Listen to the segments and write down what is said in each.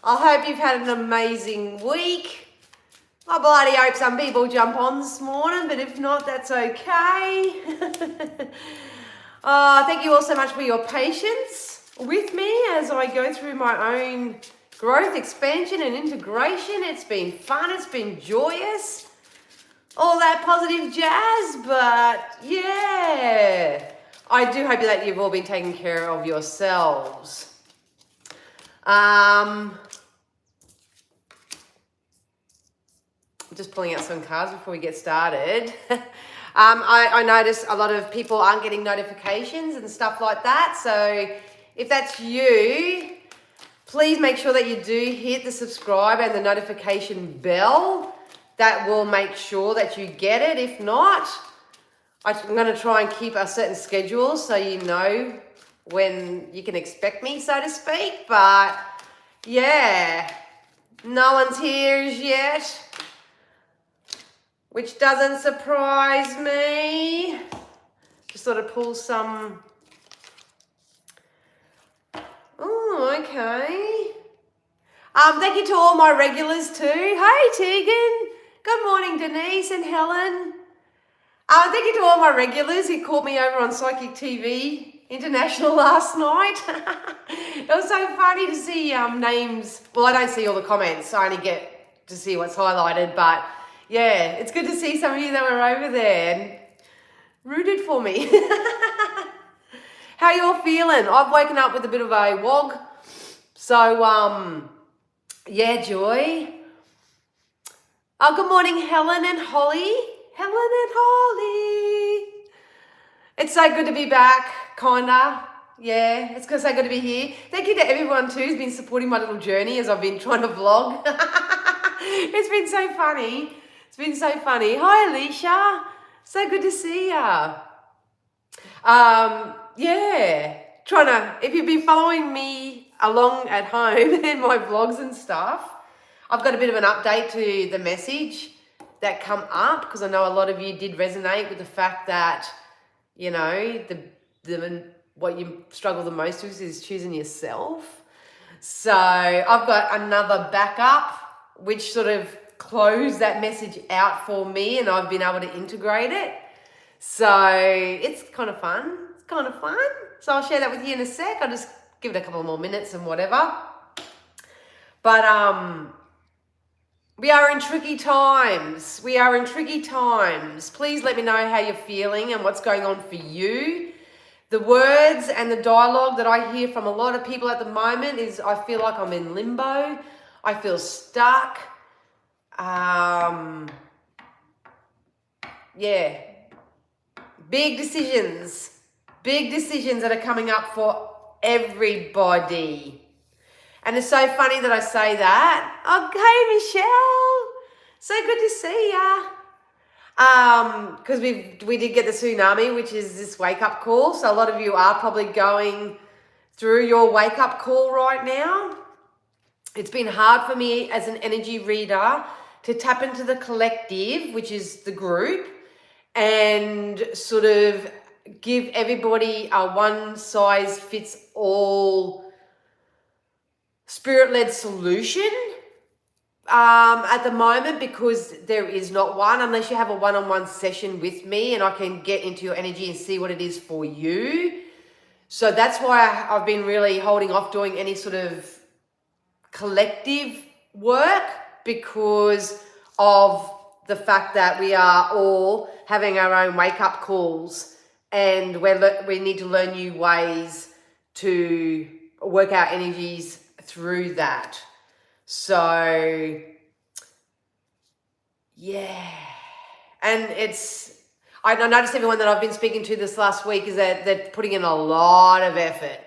I hope you've had an amazing week. I bloody hope some people jump on this morning, but if not, that's okay. Thank you all so much for your patience with me as I go through my own growth, expansion, and integration. It's been fun. It's been joyous. All that positive jazz, but yeah. I do hope that you've all been taking care of yourselves. Just pulling out some cards before we get started. I notice a lot of people aren't getting notifications and stuff like that. So if that's you, please make sure that you do hit the subscribe and the notification bell. That will make sure that you get it. If not, I'm going to try and keep a certain schedule so you know when you can expect me, so to speak. But yeah, no one's here as yet, which doesn't surprise me. Just sort of pull some. Oh, okay. Thank you to all my regulars too. Hey, Tegan. Good morning, Denise and Helen. Thank you to all my regulars who caught me over on Psychic TV International last night. It was so funny to see names. Well, I don't see all the comments. I only get to see what's highlighted. But yeah, it's good to see some of you that were over there and rooted for me. How you all feeling? I've woken up with a bit of a wog. So, yeah, Joy. Good morning, Helen and Holly. Helen and Holly. It's so good to be back, kinda. Yeah, it's so good to be here. Thank you to everyone too who's been supporting my little journey as I've been trying to vlog. It's been so funny. It's been so funny. Hi, Alicia. So good to see ya. Yeah, if you've been following me along at home in my vlogs and stuff, I've got a bit of an update to the message that come up, because I know a lot of you did resonate with the fact that, you know, what you struggle the most with is choosing yourself. So I've got another backup which sort of closed that message out for me, and I've been able to integrate it. So it's kind of fun. It's kind of fun. So I'll share that with you in a sec. I'll just give it a couple more minutes and whatever. But we are in tricky times. We are in tricky times. Please let me know how you're feeling and what's going on for you. The words and the dialogue that I hear from a lot of people at the moment is I feel like I'm in limbo. I feel stuck. Yeah. Big decisions that are coming up for everybody. And it's so funny that I say that. Okay, Michelle. So good to see ya. Because we did get the tsunami, which is this wake-up call. So a lot of you are probably going through your wake-up call right now. It's been hard for me as an energy reader to tap into the collective, which is the group, and sort of give everybody a one-size-fits-all spirit-led solution at the moment, because there is not one, unless you have a one-on-one session with me and I can get into your energy and see what it is for you. So that's why I've been really holding off doing any sort of collective work, because of the fact that we are all having our own wake-up calls, and we need to learn new ways to work our energies through that. So yeah, and I noticed everyone that I've been speaking to this last week is that they're putting in a lot of effort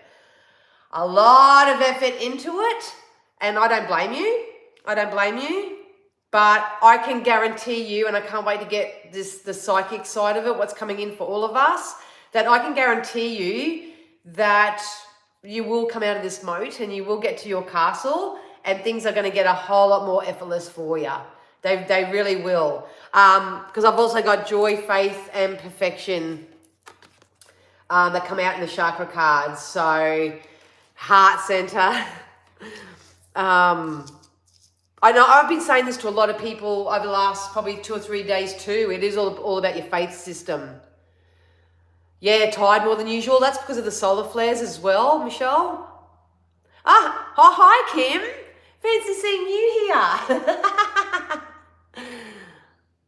into it, and I don't blame you. But I can guarantee you, and I can't wait to get the psychic side of it, what's coming in for all of us, that I can guarantee you that you will come out of this moat and you will get to your castle, and things are going to get a whole lot more effortless for you. They really will. Because I've also got joy, faith, and perfection that come out in the chakra cards. So heart center, I know I've been saying this to a lot of people over the last probably 2 or 3 days too. It is all about your faith system. Yeah, tired more than usual. That's because of the solar flares as well, Michelle. Ah, oh, hi, Kim. Fancy seeing you here.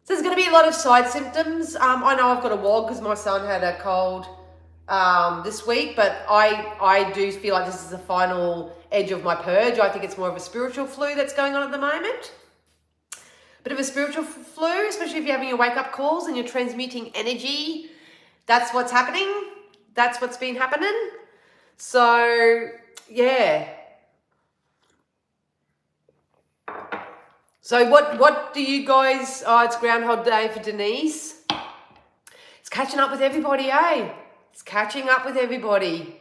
So there's going to be a lot of side symptoms. I know I've got a wog because my son had a cold this week, but I do feel like this is the final edge of my purge. I think it's more of a spiritual flu that's going on at the moment. Bit of a spiritual flu, especially if you're having your wake-up calls and you're transmuting energy. That's what's happening. That's what's been happening. So, yeah. So what do you guys, it's Groundhog Day for Denise. It's catching up with everybody, eh? It's catching up with everybody.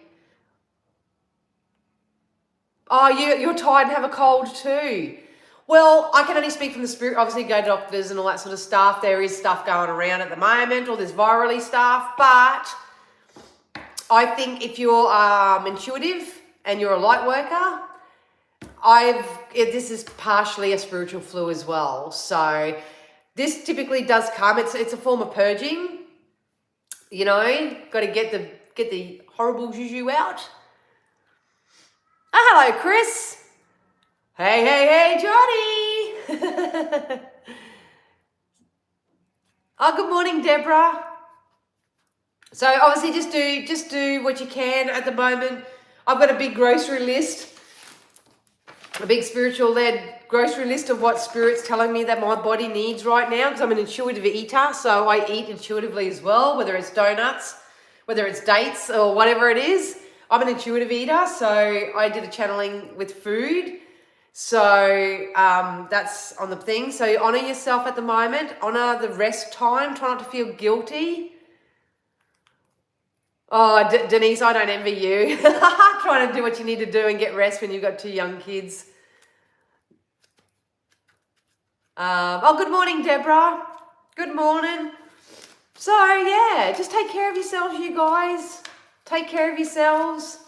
Oh, you're tired and have a cold too. Well, I can only speak from the spirit. Obviously, go to doctors and all that sort of stuff. There is stuff going around at the moment, all this virally stuff. But I think if you're intuitive and you're a light worker, this is partially a spiritual flu as well. So this typically does come. It's a form of purging. You know, got to get the horrible juju out. Oh, hello, Chris. Hey, Johnny. Oh, good morning, Deborah. So obviously just do what you can at the moment. I've got a big grocery list, a big spiritual-led grocery list of what Spirit's telling me that my body needs right now, because I'm an intuitive eater, so I eat intuitively as well, whether it's donuts, whether it's dates or whatever it is. I'm an intuitive eater, so I did a channeling with food. So that's on the thing. So honor yourself at the moment. Honor the rest time. Try not to feel guilty. Oh, Denise, I don't envy you. Trying to do what you need to do and get rest when you've got 2 young kids. Good morning, Deborah. Good morning. So, yeah, just take care of yourselves, you guys. Take care of yourselves.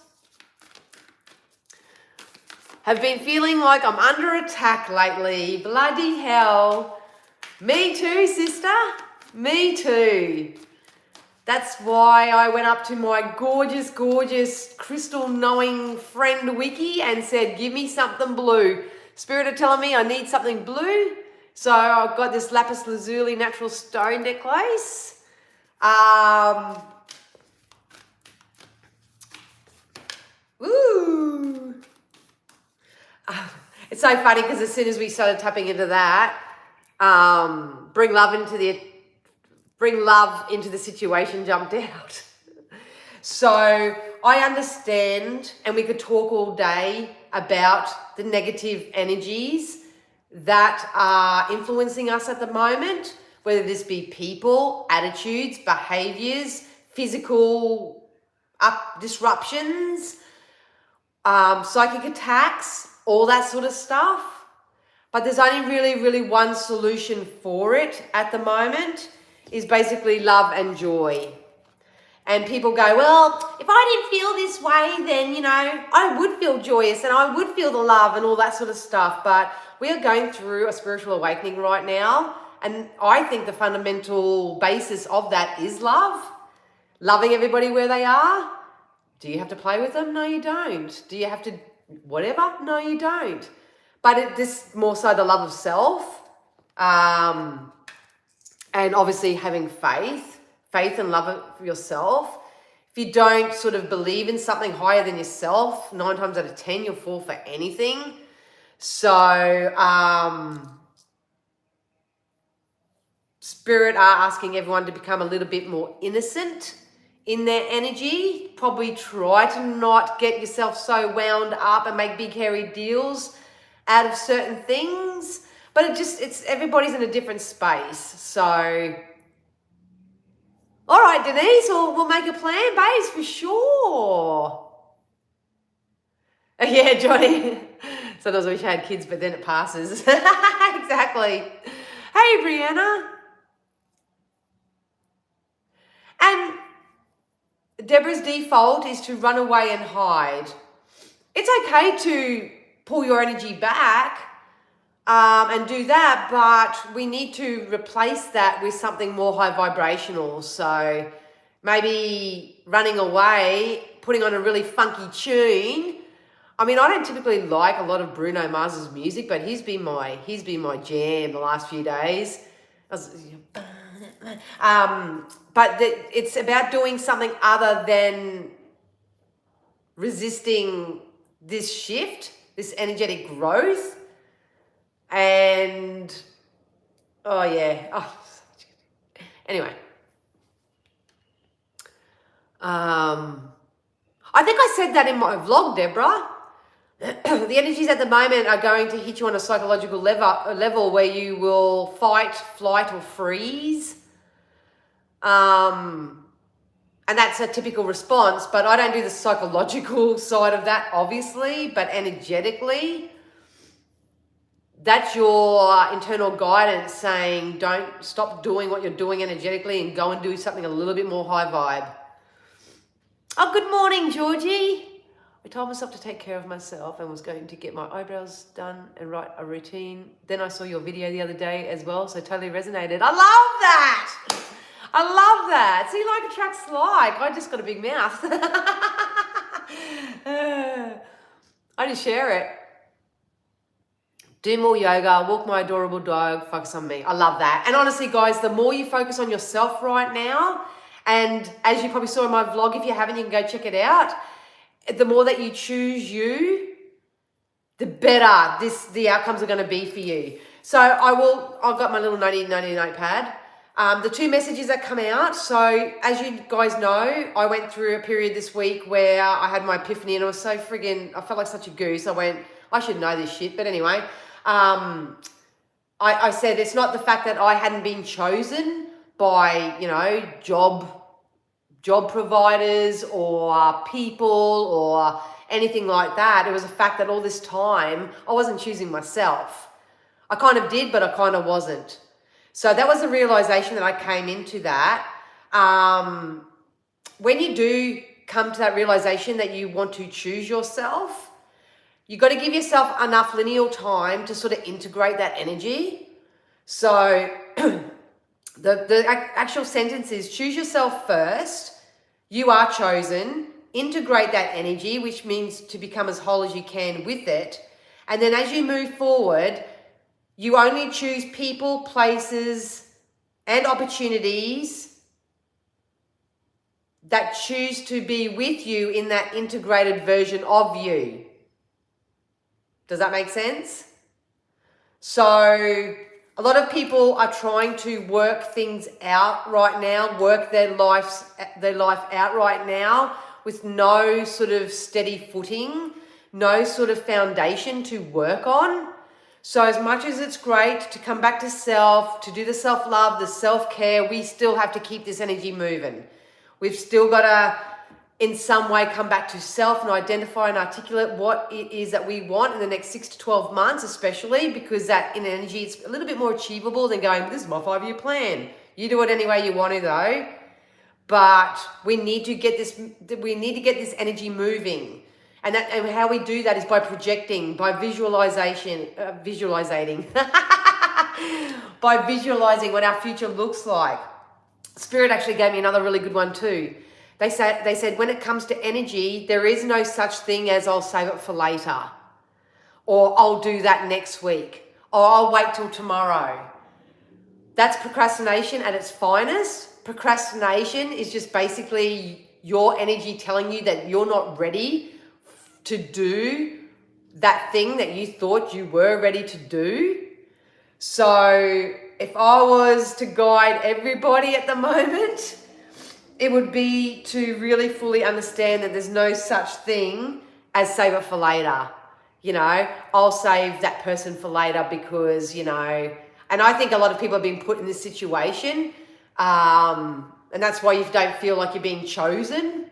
Have been feeling like I'm under attack lately. Bloody hell. Me too, sister. Me too. That's why I went up to my gorgeous, gorgeous crystal knowing friend Wiki and said, give me something blue. Spirit are telling me I need something blue. So I've got this lapis lazuli natural stone necklace. Ooh. It's so funny because as soon as we started tapping into that, bring love into the situation jumped out. So I understand, and we could talk all day about the negative energies that are influencing us at the moment, whether this be people, attitudes, behaviors, physical disruptions, psychic attacks, all that sort of stuff. But there's only really one solution for it at the moment, is basically love and joy. And people go, well, if I didn't feel this way, then, you know, I would feel joyous and I would feel the love and all that sort of stuff. But we are going through a spiritual awakening right now. And I think the fundamental basis of that is love. Loving everybody where they are. Do you have to play with them? No, you don't. Do you have to whatever? No, you don't. But this more so the love of self. And obviously having faith and love for yourself. If you don't sort of believe in something higher than yourself, 9 times out of 10, you'll fall for anything. So, Spirit are asking everyone to become a little bit more innocent in their energy. Probably try to not get yourself so wound up and make big hairy deals out of certain things. But it's everybody's in a different space. So, all right, Denise, we'll make a plan, babes, for sure. Yeah, Johnny. Sometimes I wish I had kids, but then it passes. Exactly. Hey, Brianna. And Deborah's default is to run away and hide. It's okay to pull your energy back and do that, but we need to replace that with something more high vibrational. So maybe running away, putting on a really funky tune. I mean, I don't typically like a lot of Bruno Mars's music, but he's been my jam the last few days. It's about doing something other than resisting this shift, this energetic growth. And anyway, I think I said that in my vlog, Deborah. The energies at the moment are going to hit you on a psychological level where you will fight, flight, or freeze. And that's a typical response, but I don't do the psychological side of that, obviously, but energetically, that's your internal guidance saying, don't stop doing what you're doing energetically and go and do something a little bit more high vibe. Oh, good morning, Georgie. I told myself to take care of myself and was going to get my eyebrows done and write a routine. Then I saw your video the other day as well, so totally resonated. I love that. I love that. See, like attracts like. I just got a big mouth. I just share it. Do more yoga, walk my adorable dog, focus on me. I love that. And honestly, guys, the more you focus on yourself right now, and as you probably saw in my vlog, if you haven't, you can go check it out. The more that you choose you, the better the outcomes are going to be for you. So I've got my little noty notepad. The 2 messages that come out. So as you guys know, I went through a period this week where I had my epiphany and I was so friggin', I felt like such a goose. I went, I should know this shit. But anyway, I said it's not the fact that I hadn't been chosen by, job providers or people or anything like that. It was a fact that all this time I wasn't choosing myself. I kind of did, but I kind of wasn't. So that was the realization that I came into that. When you do come to that realization that you want to choose yourself, you got to give yourself enough lineal time to sort of integrate that energy. So the actual sentence is, choose yourself first. You are chosen. Integrate that energy, which means to become as whole as you can with it. And then as you move forward, you only choose people, places, and opportunities that choose to be with you in that integrated version of you. Does that make sense? So a lot of people are trying to work things out right now, work their life out right now with no sort of steady footing, no sort of foundation to work on. So as much as it's great to come back to self, to do the self-love, the self-care, we still have to keep this energy moving. We've still got to, in some way, come back to self and identify and articulate what it is that we want in the next 6 to 12 months, especially because that in energy, it's a little bit more achievable than going, this is my 5-year plan. You do it any way you want to though. But we need to get this energy moving. And how we do that is by projecting, by visualizing, by visualizing what our future looks like. Spirit actually gave me another really good one too. They said when it comes to energy, there is no such thing as I'll save it for later, or I'll do that next week, or I'll wait till tomorrow. That's procrastination at its finest. Procrastination is just basically your energy telling you that you're not ready to do that thing that you thought you were ready to do. So if I was to guide everybody at the moment, it would be to really fully understand that there's no such thing as save it for later. I'll save that person for later because, and I think a lot of people have been put in this situation, and that's why you don't feel like you're being chosen,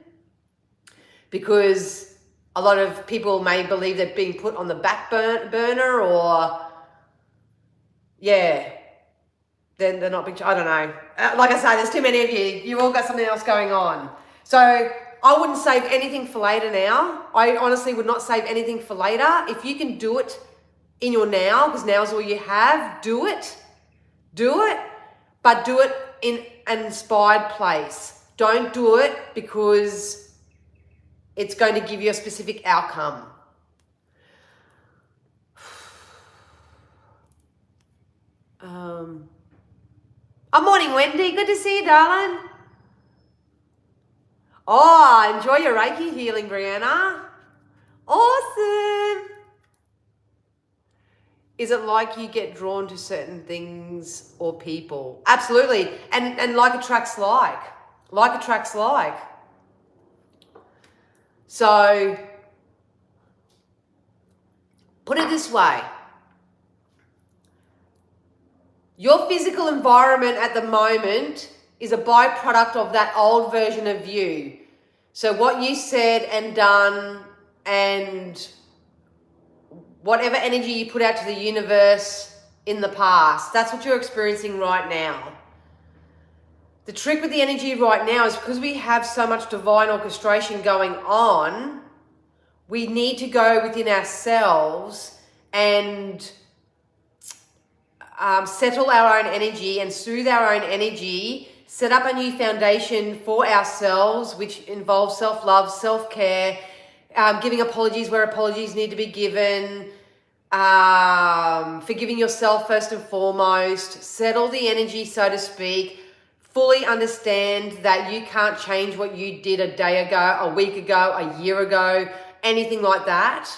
because a lot of people may believe they're being put on the back burner or, then they're not being, I don't know. Like I say, there's too many of you. You've all got something else going on. So I wouldn't save anything for later now. I honestly would not save anything for later. If you can do it in your now, because now's all you have, do it. Do it, but do it in an inspired place. Don't do it because it's going to give you a specific outcome. Oh, morning, Wendy. Good to see you, darling. Oh, enjoy your Reiki healing, Brianna. Awesome. Is it like you get drawn to certain things or people? Absolutely. And like attracts like. Like attracts like. So, put it this way. Your physical environment at the moment is a byproduct of that old version of you. So what you said and done and whatever energy you put out to the universe in the past, that's what you're experiencing right now. The trick with the energy right now is because we have so much divine orchestration going on, we need to go within ourselves and settle our own energy and soothe our own energy, set up a new foundation for ourselves, which involves self-love, self-care, giving apologies where apologies need to be given, forgiving yourself first and foremost, settle the energy, so to speak, fully understand that you can't change what you did a day ago, a week ago, a year ago, anything like that.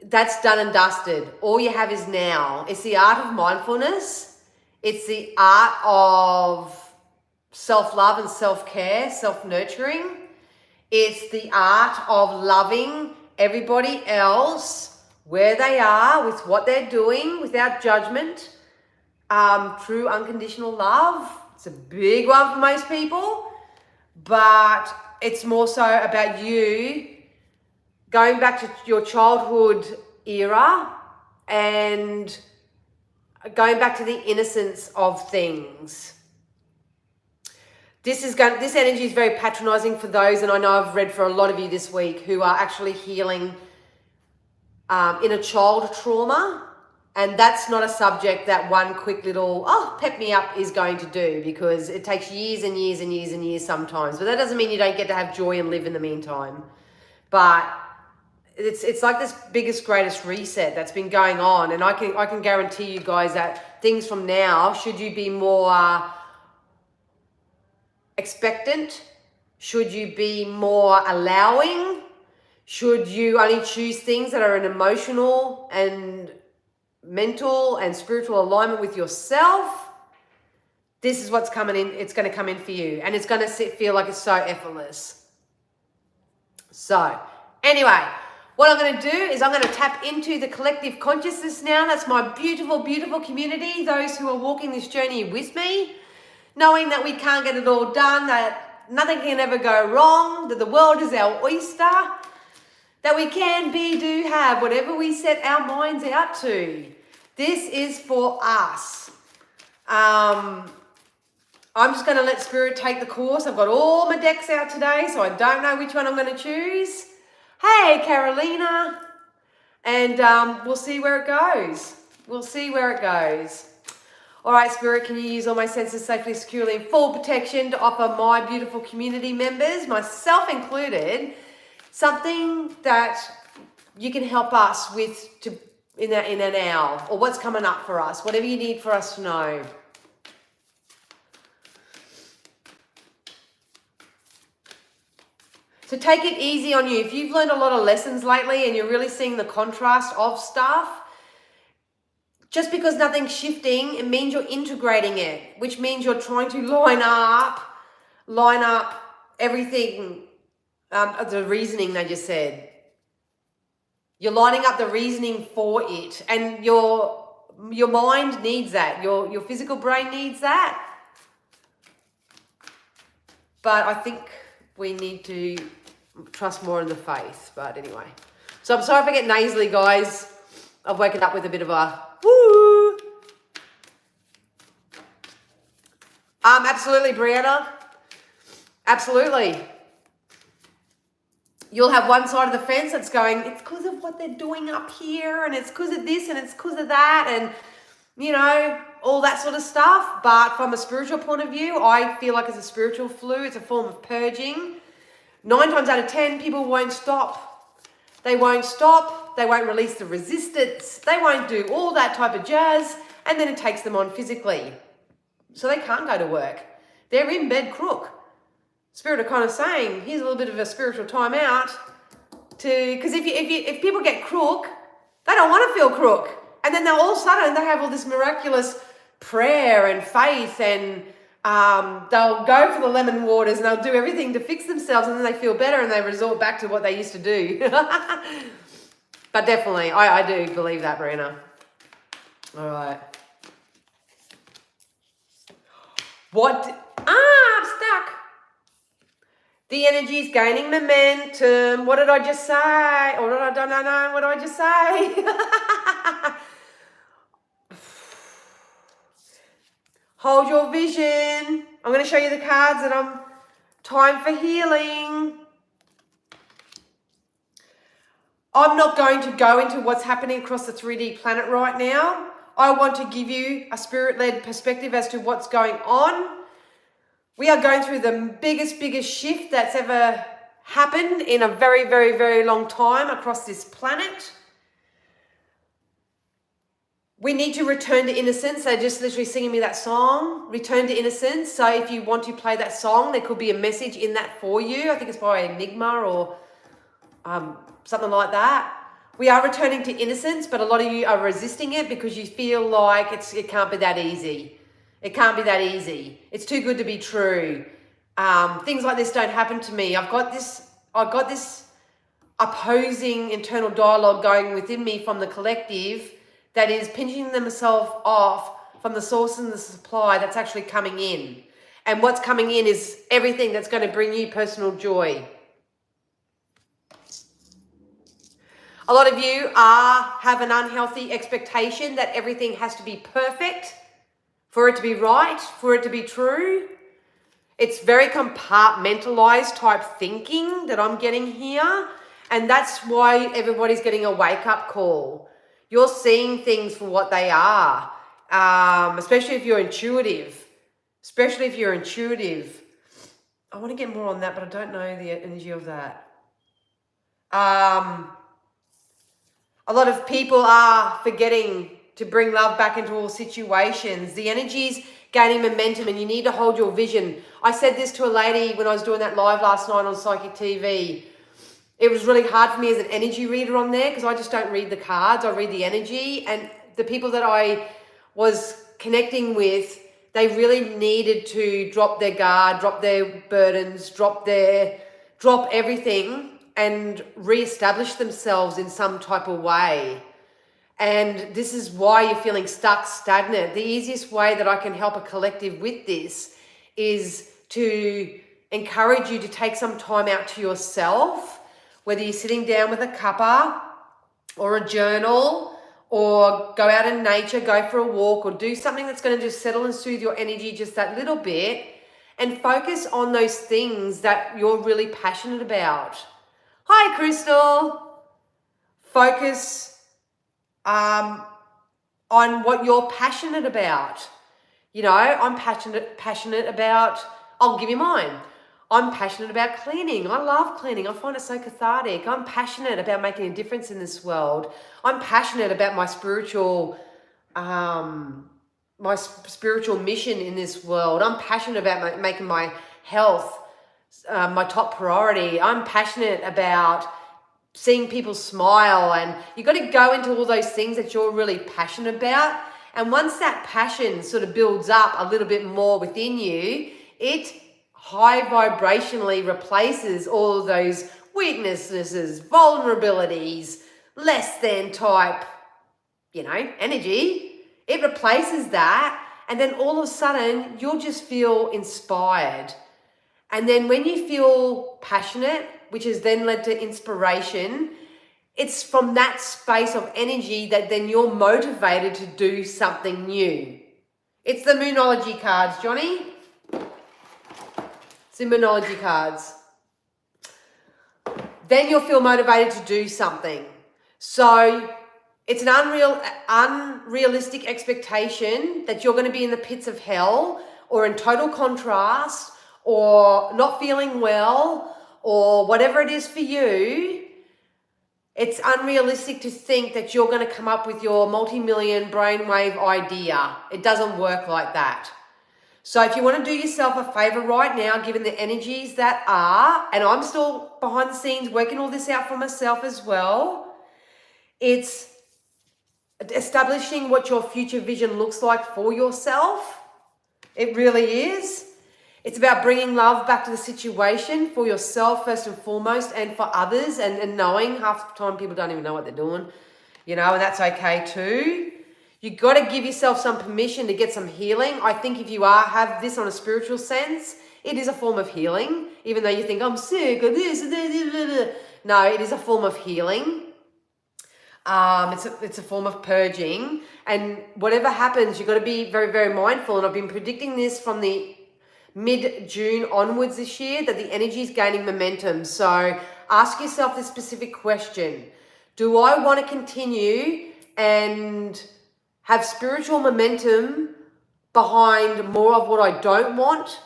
That's done and dusted. All you have is now. It's the art of mindfulness. It's the art of self-love and self-care, self-nurturing. It's the art of loving everybody else where they are, with what they're doing, without judgment, through unconditional love. It's a big one for most people, but it's more so about you going back to your childhood era and going back to the innocence of things. This energy is very patronizing for those, and I know I've read for a lot of you this week, who are actually healing inner child trauma. And that's not a subject that one quick little, pep me up is going to do, because it takes years and years and years and years sometimes. But that doesn't mean you don't get to have joy and live in the meantime. But it's like this biggest, greatest reset that's been going on. And I can guarantee you guys that things from now, should you be more expectant, should you be more allowing, should you only choose things that are in emotional and mental and spiritual alignment with yourself, this is what's coming in. It's going to come in for you, and it's going to feel like it's so effortless. So anyway, what I'm going to do is I'm going to tap into the collective consciousness now. That's my beautiful, beautiful community, those who are walking this journey with me, knowing that we can't get it all done, that nothing can ever go wrong, that the world is our oyster, that we can be, do, have, whatever we set our minds out to. This is for us. I'm just going to let Spirit take the course. I've got all my decks out today, so I don't know which one I'm going to choose. Hey, Carolina. And we'll see where it goes. We'll see where it goes. All right, Spirit, can you use all my senses safely, securely, and full protection to offer my beautiful community members, myself included, something that you can help us with in an hour, or what's coming up for us, whatever you need for us to know. So take it easy on you. If you've learned a lot of lessons lately and you're really seeing the contrast of stuff, just because nothing's shifting, it means you're integrating it, which means you're trying to line up everything, the reasoning they just said. You're lining up the reasoning for it, and your mind needs that. Your physical brain needs that. But I think we need to trust more in the faith. But anyway, so I'm sorry if I get nasally, guys. I've woken up with a bit of a woo. Absolutely, Brianna. Absolutely. you'll have one side of the fence that's going, it's because of what they're doing up here, and it's because of this, and it's because of that, and, you know, all that sort of stuff. But from a spiritual point of view, I feel like it's a spiritual flu. It's a form of purging. 9 times out of 10, people won't stop. They won't stop. They won't release the resistance. They won't do all that type of jazz, and then it takes them on physically. So they can't go to work. They're in bed crook. Spirit are kind of saying, here's a little bit of a spiritual timeout because if people get crook, they don't want to feel crook. And then they'll all of a sudden, they have all this miraculous prayer and faith, and they'll go for the lemon waters and they'll do everything to fix themselves, and then they feel better and they resort back to what they used to do. But definitely, I do believe that, Brianna. All right. I'm stuck. The energy is gaining momentum. What did I just say? Or I don't know. What did I just say? Hold your vision. I'm going to show you the cards that I'm time for healing. I'm not going to go into what's happening across the 3D planet right now. I want to give you a spirit-led perspective as to what's going on. We are going through the biggest shift that's ever happened in a very, very, very long time across this planet. We need to return to innocence. They're just literally singing me that song, Return to Innocence. So if you want to play that song, there could be a message in that for you. I think it's by Enigma or something like that. We are returning to innocence, but a lot of you are resisting it because you feel like it can't be that easy. It can't be that easy. It's too good to be true. Things like this don't happen to me. I've got this opposing internal dialogue going within me from the collective that is pinching themselves off from the source and the supply that's actually coming in. And what's coming in is everything that's going to bring you personal joy. A lot of you have an unhealthy expectation that everything has to be perfect for it to be right, for it to be true. It's very compartmentalized type thinking that I'm getting here. And that's why everybody's getting a wake-up call. You're seeing things for what they are, especially if you're intuitive. Especially if you're intuitive. I want to get more on that, but I don't know the energy of that. A lot of people are forgetting to bring love back into all situations. The energy's gaining momentum and you need to hold your vision. I said this to a lady when I was doing that live last night on Psychic TV. It was really hard for me as an energy reader on there because I just don't read the cards. I read the energy. And the people that I was connecting with, they really needed to drop their guard, drop their burdens, drop everything and reestablish themselves in some type of way. And this is why you're feeling stuck, stagnant. The easiest way that I can help a collective with this is to encourage you to take some time out to yourself, whether you're sitting down with a cuppa or a journal, or go out in nature, go for a walk, or do something that's going to just settle and soothe your energy just that little bit, and focus on those things that you're really passionate about. Hi, Crystal. Focus on what you're passionate about. You know, I'm passionate about, I'll give you mine. I'm passionate about cleaning. I love cleaning. I find it so cathartic. I'm passionate about making a difference in this world. I'm passionate about my spiritual mission in this world. I'm passionate about making my health my top priority. I'm passionate about seeing people smile, and you've got to go into all those things that you're really passionate about. And once that passion sort of builds up a little bit more within you, it high vibrationally replaces all of those weaknesses, vulnerabilities, less than type, energy. It replaces that, and then all of a sudden you'll just feel inspired. And then when you feel passionate, which has then led to inspiration, it's from that space of energy that then you're motivated to do something new. It's the Moonology cards, Johnny. It's the Moonology cards. then you'll feel motivated to do something. So it's an unrealistic expectation that you're going to be in the pits of hell or in total contrast or not feeling well or whatever it is for you. It's unrealistic to think that you're going to come up with your multi-million brainwave idea. It doesn't work like that. So if you want to do yourself a favor right now, given the energies that are, and I'm still behind the scenes working all this out for myself as well, it's establishing what your future vision looks like for yourself. It really is. It's about bringing love back to the situation for yourself first and foremost, and for others, and knowing half the time people don't even know what they're doing, and that's okay too. You got to give yourself some permission to get some healing. I think if you have this on a spiritual sense, it is a form of healing, even though you think I'm sick or this. No, it is a form of healing. It's a form of purging, and whatever happens, you've got to be very, very mindful. And I've been predicting this from the mid-June onwards this year, that the energy is gaining momentum. So ask yourself this specific question: do I want to continue and have spiritual momentum behind more of what I don't want?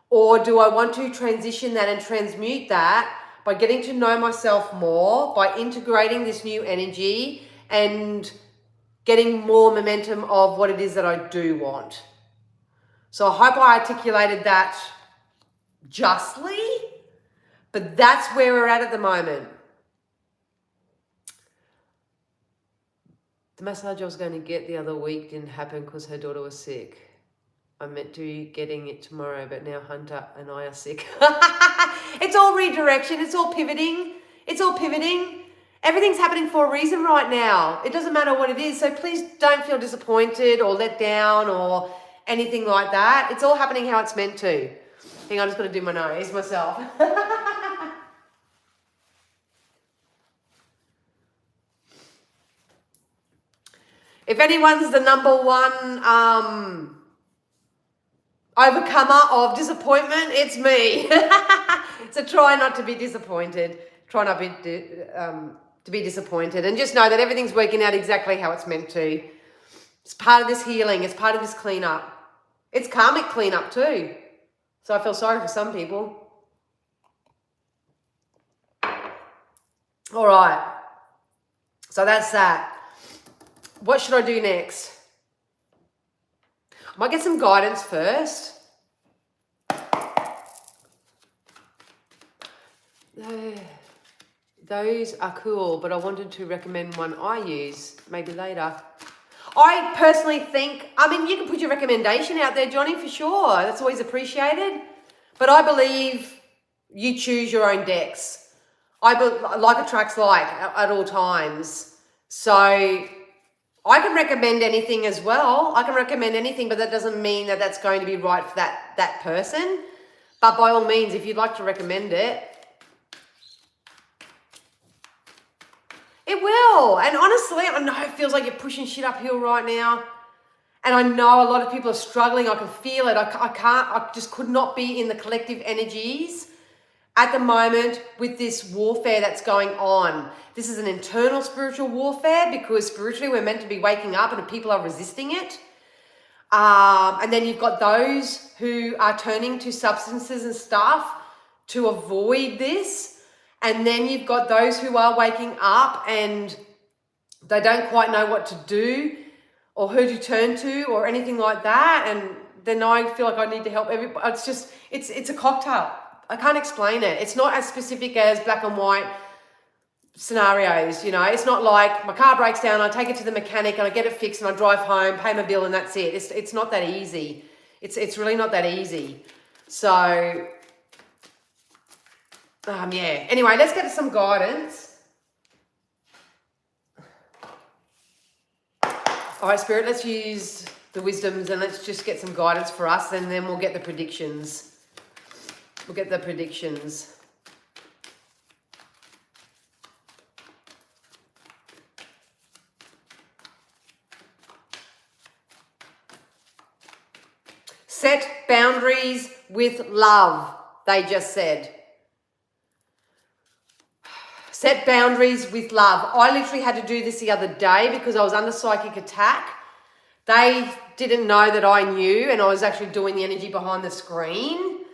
Or do I want to transition that and transmute that by getting to know myself more, by integrating this new energy and getting more momentum of what it is that I do want? So I hope I articulated that justly, but that's where we're at the moment. The massage I was going to get the other week didn't happen because her daughter was sick. I meant to be getting it tomorrow, but now Hunter and I are sick. It's all redirection. It's all pivoting. Everything's happening for a reason right now. It doesn't matter what it is. So please don't feel disappointed or let down or anything like that. It's all happening how it's meant to. Hang on, I'm just going to do my nose myself. If anyone's the number one overcomer of disappointment, it's me. So try not to be disappointed. Try not to be disappointed, and just know that everything's working out exactly how it's meant to. It's part of this healing. It's part of this cleanup. It's karmic cleanup too. So I feel sorry for some people. All right. So that's that. What should I do next? I might get some guidance first. Those are cool, but I wanted to recommend one I use maybe later. I personally think, you can put your recommendation out there, Johnny, for sure. That's always appreciated. But I believe you choose your own decks. Like attracts like at all times. So I can recommend anything as well. I can recommend anything, but that doesn't mean that that's going to be right for that person. But by all means, if you'd like to recommend it, it will. And honestly, I know it feels like you're pushing shit uphill right now. And I know a lot of people are struggling. I can feel it. I just could not be in the collective energies at the moment with this warfare that's going on. This is an internal spiritual warfare, because spiritually we're meant to be waking up and people are resisting it. And then you've got those who are turning to substances and stuff to avoid this. And then you've got those who are waking up and they don't quite know what to do or who to turn to or anything like that. And then I feel like I need to help everybody. It's a cocktail. I can't explain it. It's not as specific as black and white scenarios, It's not like my car breaks down, I take it to the mechanic and I get it fixed and I drive home, pay my bill and that's it. It's not that easy. It's really not that easy. So, yeah. Anyway, let's get some guidance. All right, Spirit, let's use the wisdoms and let's just get some guidance for us, and then we'll get the predictions. Set boundaries with love, they just said. Set boundaries with love. I literally had to do this the other day because I was under psychic attack. They didn't know that I knew, and I was actually doing the energy behind the screen.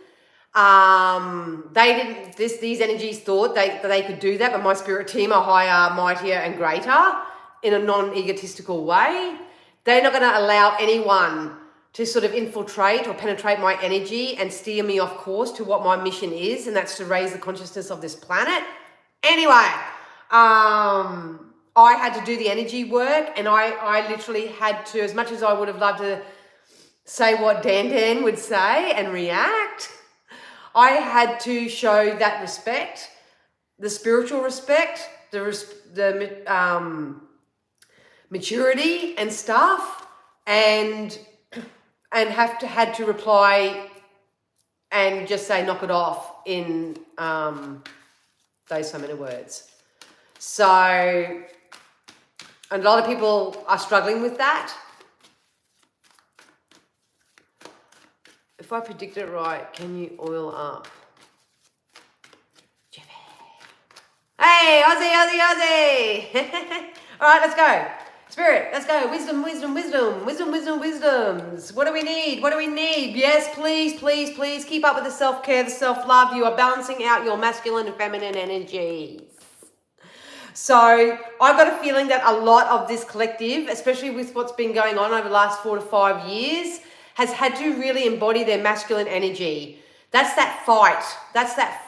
These energies thought that they could do that, but my spirit team are higher, mightier, and greater in a non-egotistical way. They're not going to allow anyone to sort of infiltrate or penetrate my energy and steer me off course to what my mission is, and that's to raise the consciousness of this planet. Anyway, I had to do the energy work, and I literally had to, as much as I would have loved to say what Dan would say and react, I had to show that respect, the spiritual respect, the maturity and stuff, and had to reply and just say knock it off in those so many words. So a lot of people are struggling with that. If I predict it right, can you oil up? Hey, Aussie. All right, let's go. Spirit, let's go. Wisdoms. What do we need? Yes, please keep up with the self-care, the self-love. You are balancing out your masculine and feminine energies. So I've got a feeling that a lot of this collective, especially with what's been going on over the last 4 to 5 years, has had to really embody their masculine energy. That's that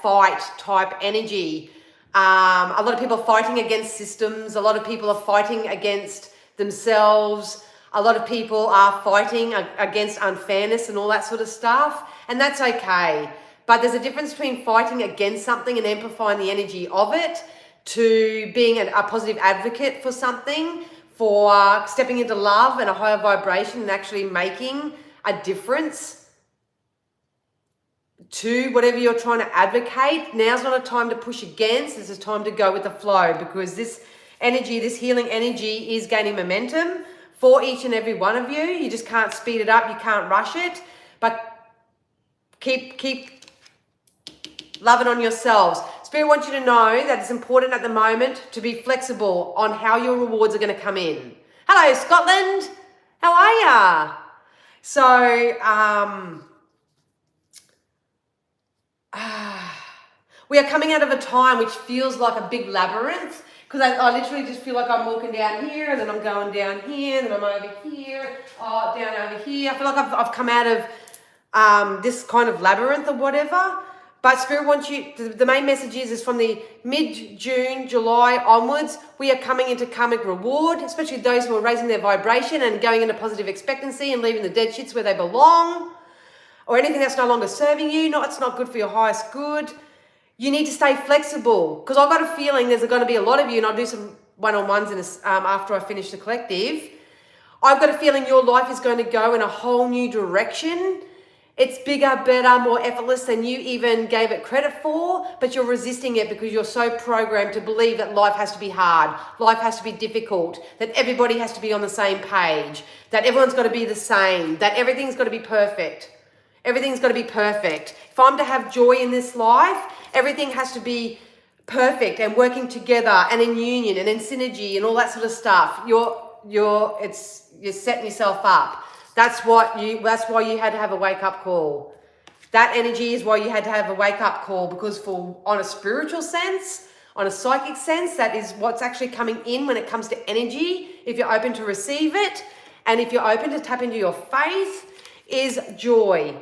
fight type energy. A lot of people are fighting against systems. A lot of people are fighting against themselves. A lot of people are fighting against unfairness and all that sort of stuff. And that's okay. But there's a difference between fighting against something and amplifying the energy of it to being a positive advocate for something, for stepping into love and a higher vibration and actually making a difference to whatever you're trying to advocate. Now's not a time to push against. This is time to go with the flow, because this energy, this healing energy, is gaining momentum for each and every one of you. You just can't speed it up. You can't rush it, but keep loving on yourselves. Spirit wants you to know that it's important at the moment to be flexible on how your rewards are going to come in. Hello, Scotland. How are ya? So, we are coming out of a time which feels like a big labyrinth, because I literally just feel like I'm walking down here, and then I'm going down here, and then I'm over here, down over here. I feel like I've come out of this kind of labyrinth or whatever. But Spirit wants you, the main message is from the mid-June, July onwards, we are coming into karmic reward, especially those who are raising their vibration and going into positive expectancy and leaving the dead shits where they belong, or anything that's no longer serving you. No, it's not good for your highest good. You need to stay flexible, because I've got a feeling there's going to be a lot of you, and I'll do some one-on-ones after I finish the collective. I've got a feeling your life is going to go in a whole new direction. It's bigger, better, more effortless than you even gave it credit for, but you're resisting it because you're so programmed to believe that life has to be hard, life has to be difficult, that everybody has to be on the same page, that everyone's got to be the same, that everything's got to be perfect. Everything's got to be perfect. If I'm to have joy in this life, everything has to be perfect and working together and in union and in synergy and all that sort of stuff. You're setting yourself up. That's why you had to have a wake-up call. That energy is why you had to have a wake-up call, because on a spiritual sense, on a psychic sense, that is what's actually coming in when it comes to energy. If you're open to receive it, and if you're open to tap into your faith, is joy.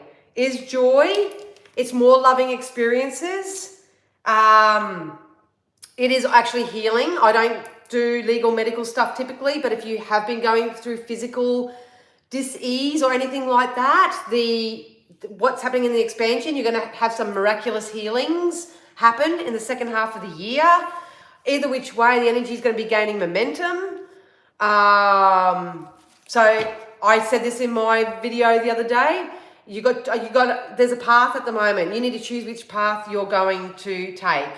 It's more loving experiences. It is actually healing. I don't do legal medical stuff typically, but if you have been going through physical dis-ease or anything like that, what's happening in the expansion, you're going to have some miraculous healings happen in the second half of the year. Either which way, the energy is going to be gaining momentum. So I said this in my video the other day. There's a path at the moment. You need to choose which path you're going to take.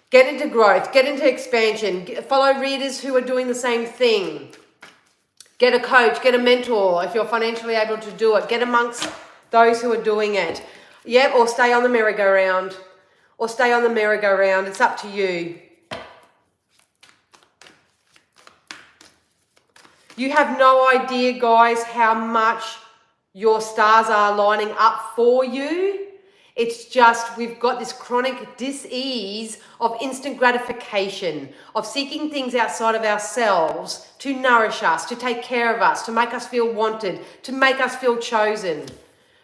Get into growth, get into expansion, follow readers who are doing the same thing. Get a coach, get a mentor if you're financially able to do it. Get amongst those who are doing it. Yep, or stay on the merry-go-round. or stay on the merry-go-round. It's up to you. You have no idea, guys, how much your stars are lining up for you. It's just we've got this chronic dis-ease of instant gratification, of seeking things outside of ourselves to nourish us, to take care of us, to make us feel wanted, to make us feel chosen,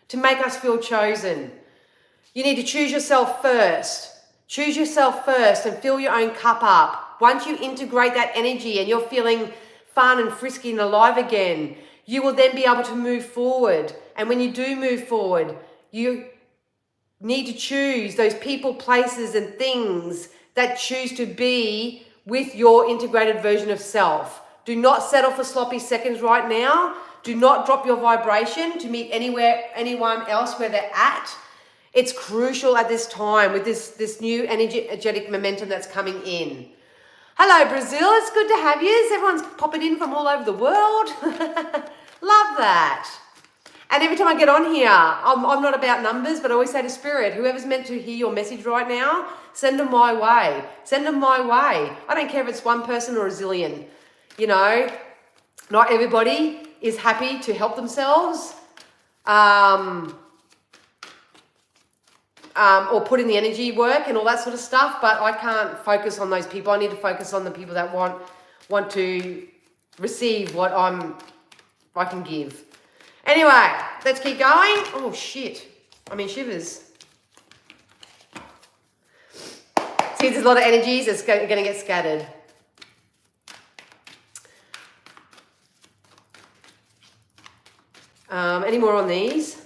to make us feel chosen. You need to choose yourself first. Choose yourself first and fill your own cup up. Once you integrate that energy and you're feeling fun and frisky and alive again, you will then be able to move forward. And when you do move forward, you need to choose those people, places, and things that choose to be with your integrated version of self. Do not settle for sloppy seconds right now. Do not drop your vibration to meet anyone else where they're at. It's crucial at this time with this new energetic momentum that's coming in. Hello, Brazil. It's good to have you. Everyone's popping in from all over the world. Love that. And every time I get on here, I'm not about numbers, but I always say to Spirit, whoever's meant to hear your message right now, send them my way. Send them my way. I don't care if it's one person or a zillion. You know, not everybody is happy to help themselves or put in the energy work and all that sort of stuff, but I can't focus on those people. I need to focus on the people that want to receive what I can give. Anyway, let's keep going. Oh, shit. I'm in shivers. See, there's a lot of energies that's going to get scattered. Any more on these?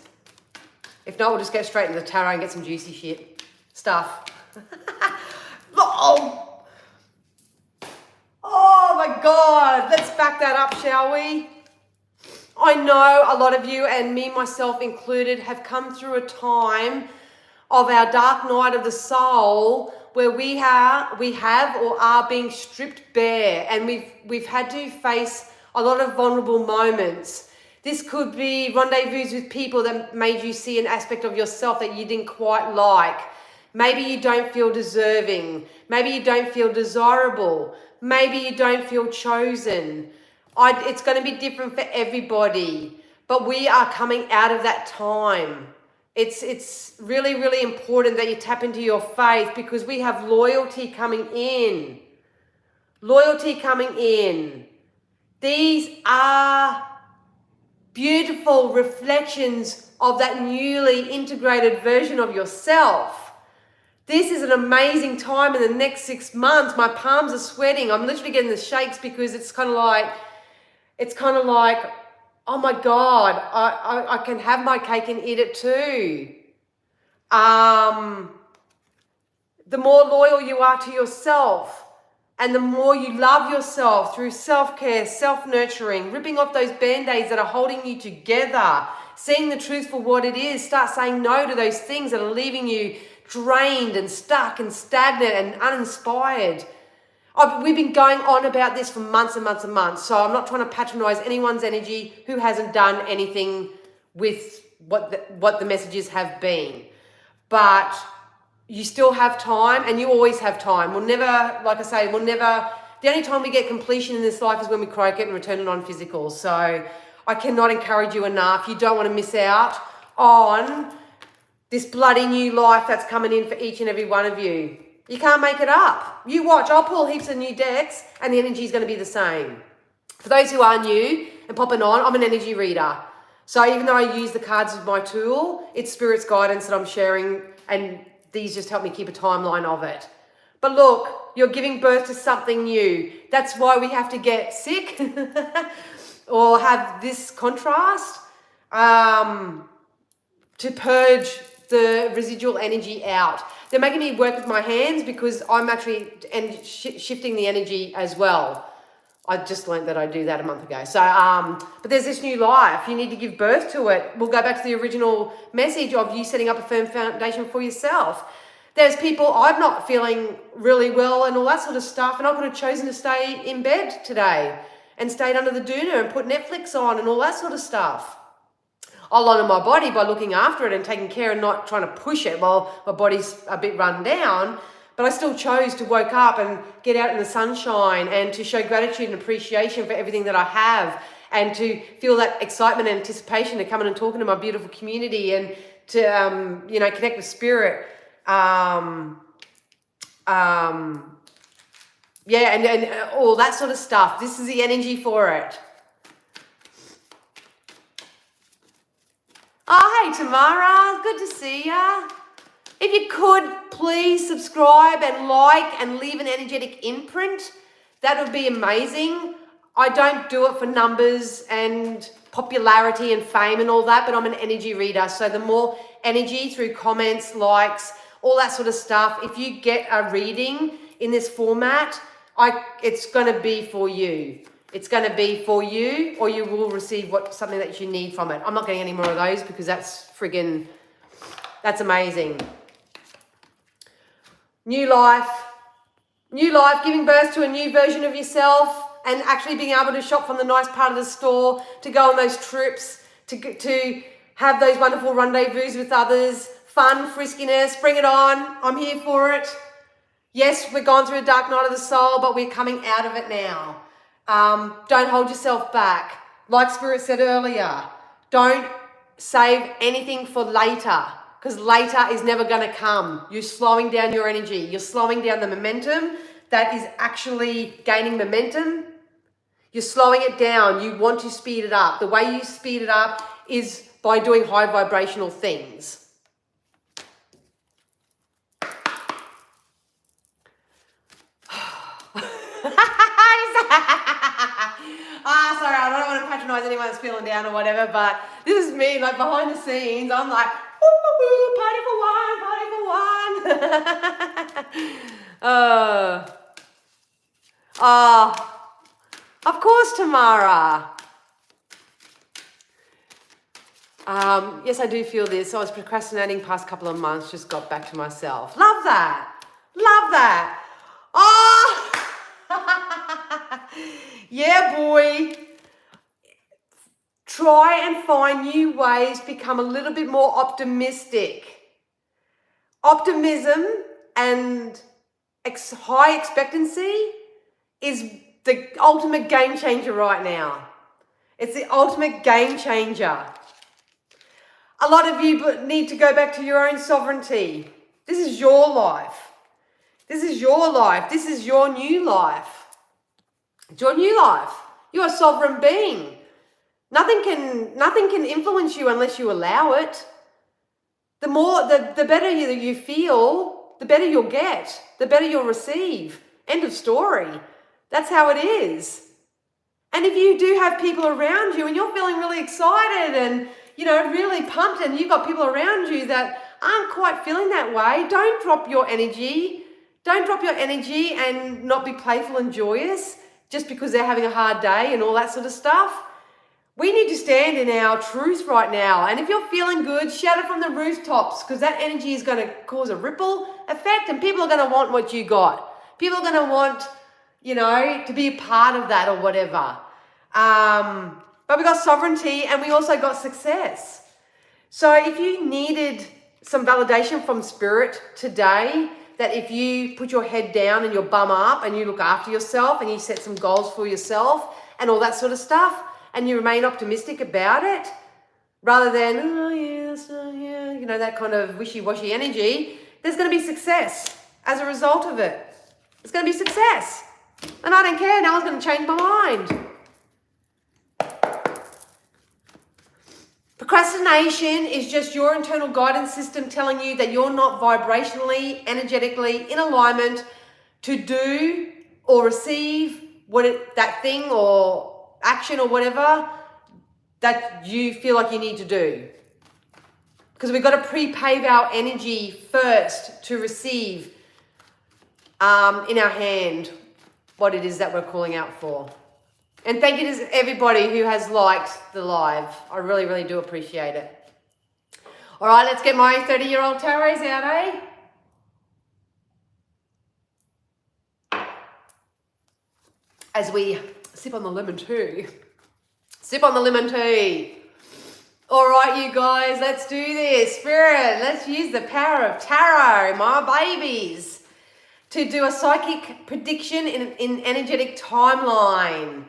If not, we'll just go straight into the tarot and get some juicy shit. Stuff. Oh my God. Let's back that up, shall we? I know a lot of you, and me, myself included, have come through a time of our dark night of the soul where we have or are being stripped bare, and we've had to face a lot of vulnerable moments. This could be rendezvous with people that made you see an aspect of yourself that you didn't quite like. Maybe you don't feel deserving. Maybe you don't feel desirable. Maybe you don't feel chosen. It's going to be different for everybody, but we are coming out of that time. It's really, really important that you tap into your faith because we have loyalty coming in. Loyalty coming in. These are beautiful reflections of that newly integrated version of yourself. This is an amazing time in the next 6 months. My palms are sweating. I'm literally getting the shakes because it's kind of like, oh my God, I can have my cake and eat it too. The more loyal you are to yourself and the more you love yourself through self-care, self-nurturing, ripping off those band-aids that are holding you together, seeing the truth for what it is, start saying no to those things that are leaving you drained and stuck and stagnant and uninspired. We've been going on about this for months and months and months, so I'm not trying to patronize anyone's energy who hasn't done anything with what the messages have been. But you still have time, and you always have time. The only time we get completion in this life is when we croak it and return it on physical. So I cannot encourage you enough. You don't want to miss out on this bloody new life that's coming in for each and every one of you. You can't make it up. You watch, I'll pull heaps of new decks and the energy is going to be the same. For those who are new and popping on, I'm an energy reader. So even though I use the cards as my tool, it's Spirit's guidance that I'm sharing, and these just help me keep a timeline of it. But look, you're giving birth to something new. That's why we have to get sick or have this contrast to purge the residual energy out. They're making me work with my hands because I'm actually shifting the energy as well. I just learned that I do that a month ago. So, but there's this new life. You need to give birth to it. We'll go back to the original message of you setting up a firm foundation for yourself. There's people, I'm not feeling really well and all that sort of stuff, and I could have chosen to stay in bed today and stayed under the doona and put Netflix on and all that sort of stuff. I'll honor my body by looking after it and taking care and not trying to push it while my body's a bit run down. But I still chose to wake up and get out in the sunshine and to show gratitude and appreciation for everything that I have, and to feel that excitement and anticipation to come in and talking to my beautiful community, and to, connect with spirit. And all that sort of stuff. This is the energy for it. Oh, hey, Tamara. Good to see ya. If you could, please subscribe and like and leave an energetic imprint. That would be amazing. I don't do it for numbers and popularity and fame and all that, but I'm an energy reader. So the more energy through comments, likes, all that sort of stuff, if you get a reading in this format, it's going to be for you. It's going to be for you, or you will receive something that you need from it. I'm not getting any more of those because that's amazing. New life, giving birth to a new version of yourself, and actually being able to shop from the nice part of the store, to go on those trips, to have those wonderful rendezvous with others, fun, friskiness, bring it on. I'm here for it. Yes, we're going through a dark night of the soul, but we're coming out of it now. Don't hold yourself back. Like Spirit said earlier, don't save anything for later, because later is never going to come. You're slowing down your energy. You're slowing down the momentum that is actually gaining momentum. You're slowing it down. You want to speed it up. The way you speed it up is by doing high vibrational things. Sorry, I don't want to patronize anyone that's feeling down or whatever, but this is me, like behind the scenes. I'm like, party for one. Of course, Tamara. Yes, I do feel this. I was procrastinating past couple of months, just got back to myself. Love that. Love that. Oh, yeah, boy. Try and find new ways to become a little bit more optimistic. Optimism and high expectancy is the ultimate game changer right now. It's the ultimate game changer. A lot of you need to go back to your own sovereignty. This is your life. This is your life. This is your new life. It's your new life. You're a sovereign being. Nothing can influence you unless you allow it. The better you feel, the better you'll get, the better you'll receive. End of story. That's how it is. And if you do have people around you and you're feeling really excited and, really pumped, and you've got people around you that aren't quite feeling that way, don't drop your energy. Don't drop your energy and not be playful and joyous just because they're having a hard day and all that sort of stuff. We need to stand in our truth right now. And if you're feeling good, shout it from the rooftops, because that energy is going to cause a ripple effect, and people are going to want what you got. People are going to want, to be a part of that or whatever. But we got sovereignty, and we also got success. So if you needed some validation from Spirit today, that if you put your head down and your bum up and you look after yourself and you set some goals for yourself and all that sort of stuff, and you remain optimistic about it, rather than, that kind of wishy-washy energy, there's going to be success as a result of it. It's going to be success. And I don't care. No one's going to change my mind. Procrastination is just your internal guidance system telling you that you're not vibrationally, energetically in alignment to do or receive that thing or action or whatever that you feel like you need to do. Because we've got to pre-pave our energy first to receive in our hand what it is that we're calling out for. And thank you to everybody who has liked the live. I really, really do appreciate it. All right, let's get my 30-year-old tarots out, eh? As we sip on the lemon tea. Sip on the lemon tea. All right, you guys, let's do this. Spirit, let's use the power of tarot, my babies, to do a psychic prediction in energetic timeline.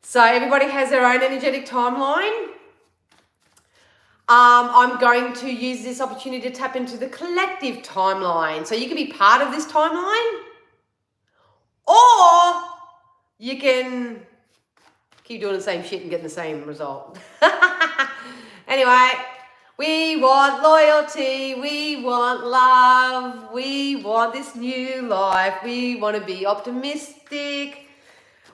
So everybody has their own energetic timeline. I'm going to use this opportunity to tap into the collective timeline. So you can be part of this timeline, or you can keep doing the same shit and getting the same result. Anyway, we want loyalty, we want love, we want this new life, we want to be optimistic.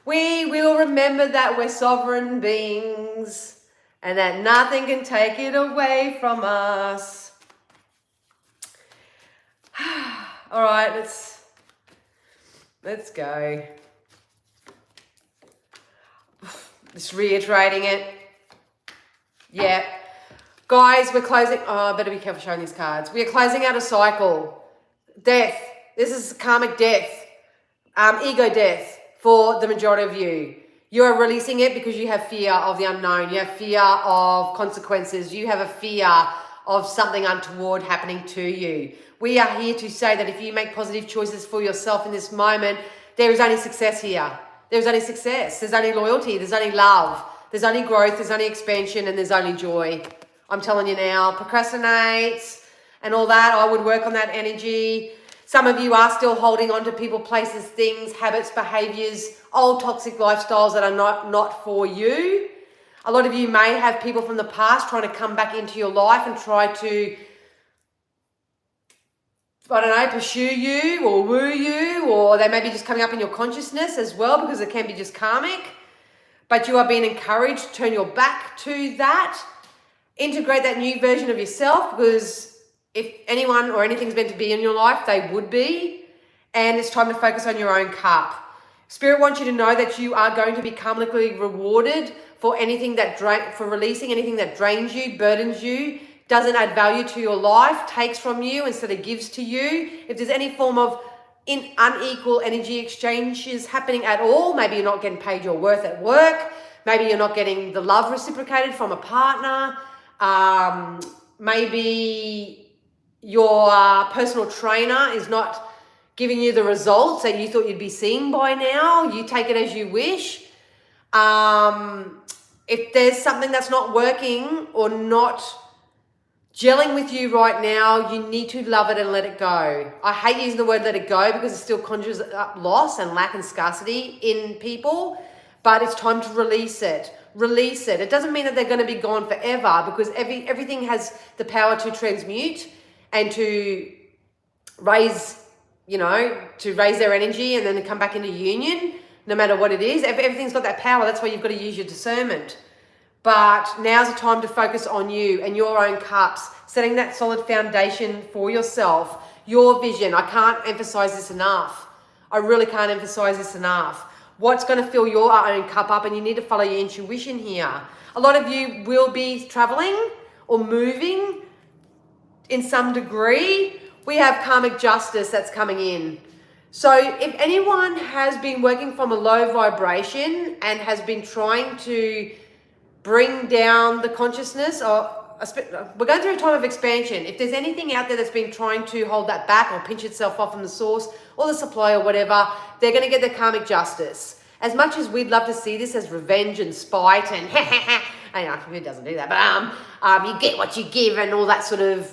We will remember that we're sovereign beings and that nothing can take it away from us. All right, let's go. Just reiterating it. Yeah. Guys, we're closing. Oh, I better be careful showing these cards. We are closing out a cycle. Death. This is karmic death. Ego death for the majority of you. You are releasing it because you have fear of the unknown. You have fear of consequences. You have a fear of something untoward happening to you. We are here to say that if you make positive choices for yourself in this moment, there is only success here. There's only success. There's only loyalty. There's only love. There's only growth. There's only expansion, and there's only joy. I'm telling you now, procrastinate and all that. I would work on that energy. Some of you are still holding on to people, places, things, habits, behaviors, old toxic lifestyles that are not for you. A lot of you may have people from the past trying to come back into your life and try to, I don't know, pursue you or woo you, or they may be just coming up in your consciousness as well, because it can be just karmic. But you are being encouraged to turn your back to that. Integrate that new version of yourself, because if anyone or anything's meant to be in your life, they would be. And it's time to focus on your own cup. Spirit wants you to know that you are going to be karmically rewarded for anything for releasing anything that drains you, burdens you, doesn't add value to your life, takes from you instead of gives to you. If there's any form of unequal energy exchanges happening at all, maybe you're not getting paid your worth at work, maybe you're not getting the love reciprocated from a partner, maybe your personal trainer is not giving you the results that you thought you'd be seeing by now. You take it as you wish. If there's something that's not working or not gelling with you right now, you need to love it and let it go. I hate using the word let it go because it still conjures up loss and lack and scarcity in people, but it's time to release it. Release it. It doesn't mean that they're going to be gone forever, because everything has the power to transmute and to raise, to raise their energy and then to come back into union, no matter what it is. Everything's got that power. That's why you've got to use your discernment. But now's the time to focus on you and your own cups, setting that solid foundation for yourself, your vision. I can't emphasize this enough. I really can't emphasize this enough. What's going to fill your own cup up, and you need to follow your intuition here. A lot of you will be traveling or moving in some degree. We have karmic justice that's coming in. So if anyone has been working from a low vibration and has been trying to bring down the consciousness, or we're going through a time of expansion. If there's anything out there that's been trying to hold that back or pinch itself off from the source or the supply or whatever, they're going to get their karmic justice. As much as we'd love to see this as revenge and spite and I know who doesn't do that, but you get what you give and all that sort of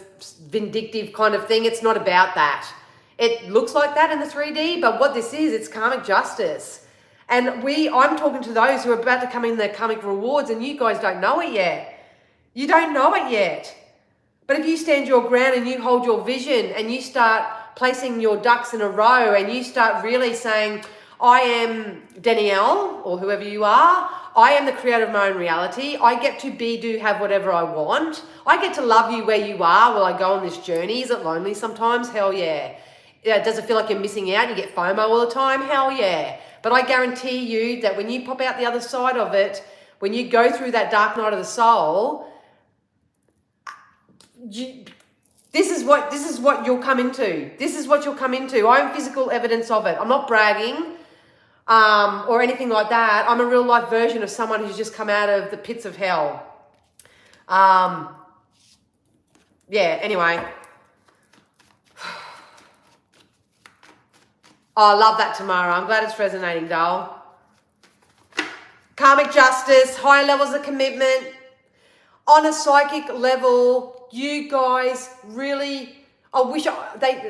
vindictive kind of thing, it's not about that. It looks like that in the 3D, but what this is, it's karmic justice. And I'm talking to those who are about to come in their karmic rewards, and you guys don't know it yet. You don't know it yet. But if you stand your ground and you hold your vision and you start placing your ducks in a row and you start really saying, I am Danielle, or whoever you are, I am the creator of my own reality. I get to do, have whatever I want. I get to love you where you are while I go on this journey. Is it lonely sometimes? Hell yeah. Does it feel like you're missing out? You get FOMO all the time? Hell yeah. But I guarantee you that when you pop out the other side of it, when you go through that dark night of the soul, this is what you'll come into. This is what you'll come into. I'm physical evidence of it. I'm not bragging or anything like that. I'm a real life version of someone who's just come out of the pits of hell. Yeah, anyway. Oh, I love that, Tamara. I'm glad it's resonating, doll. Karmic justice, higher levels of commitment. On a psychic level, you guys really, I wish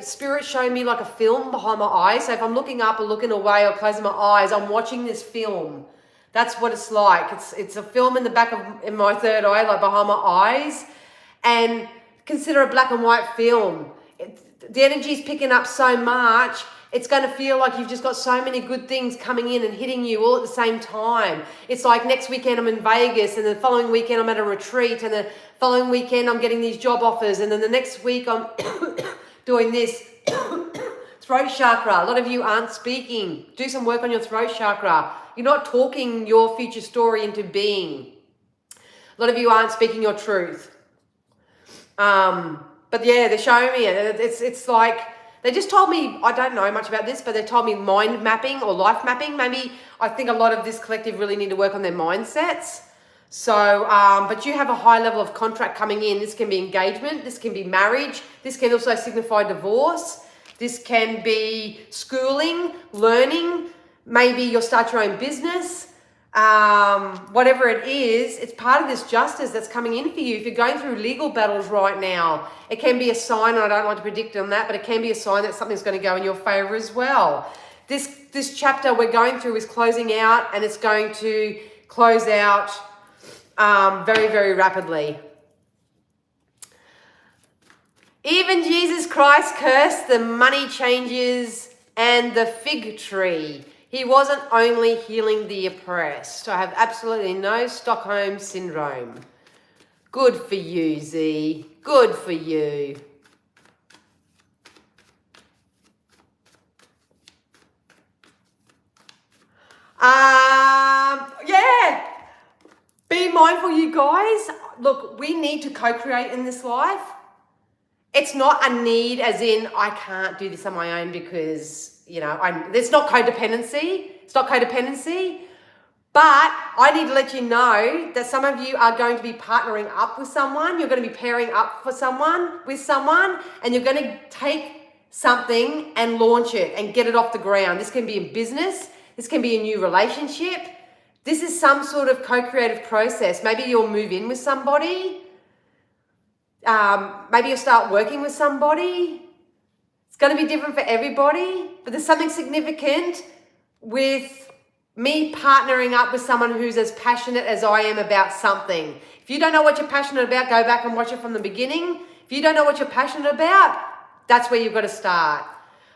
Spirit showed me like a film behind my eyes. So if I'm looking up or looking away or closing my eyes, I'm watching this film. That's what it's like. It's a film in the back of in my third eye, like behind my eyes. And consider a black and white film. The energy is picking up so much, it's going to feel like you've just got so many good things coming in and hitting you all at the same time. It's like next weekend I'm in Vegas, and the following weekend I'm at a retreat, and the following weekend I'm getting these job offers, and then the next week I'm doing this. Throat chakra. A lot of you aren't speaking. Do some work on your throat chakra. You're not talking your future story into being. A lot of you aren't speaking your truth. But yeah, they're showing me it. It's like, they just told me, I don't know much about this, but they told me mind mapping or life mapping. Maybe I think a lot of this collective really need to work on their mindsets. So, but you have a high level of contract coming in. This can be engagement. This can be marriage. This can also signify divorce. This can be schooling, learning. Maybe you'll start your own business. Whatever it is, it's part of this justice that's coming in for you. If you're going through legal battles right now, it can be a sign, and I don't like to predict on that, but it can be a sign that something's going to go in your favor as well. This chapter we're going through is closing out, and it's going to close out very, very rapidly. Even Jesus Christ cursed the money changers and the fig tree. He wasn't only healing the oppressed. I have absolutely no Stockholm syndrome. Good for you, Z. Good for you. Yeah. Be mindful, you guys. Look, we need to co-create in this life. It's not a need as in I can't do this on my own because, you know, it's not codependency. It's not codependency. But I need to let you know that some of you are going to be partnering up with someone. You're going to be pairing up with someone, and you're going to take something and launch it and get it off the ground. This can be in business. This can be a new relationship. This is some sort of co-creative process. Maybe you'll move in with somebody. Maybe you'll start working with somebody. It's going to be different for everybody, but there's something significant with me partnering up with someone who's as passionate as I am about something. If you don't know what you're passionate about, go back and watch it from the beginning. If you don't know what you're passionate about, that's where you've got to start.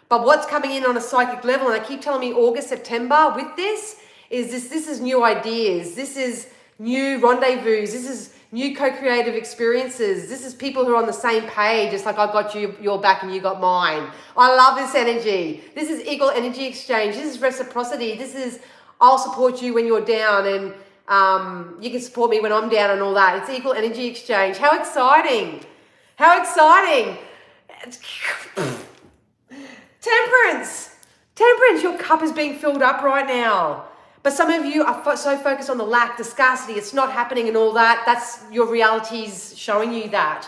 But what's coming in on a psychic level, and I keep telling me August, September with this is new ideas. This is new rendezvous. This is new co-creative experiences. This is people who are on the same page. It's like I got your back and you got mine. I love this energy. This is equal energy exchange. This is reciprocity. This is I'll support you when you're down, and you can support me when I'm down and all that. It's equal energy exchange. How exciting. How exciting. Temperance. Temperance, your cup is being filled up right now. But some of you are so focused on the lack, the scarcity, it's not happening and all that. That's your reality's showing you that.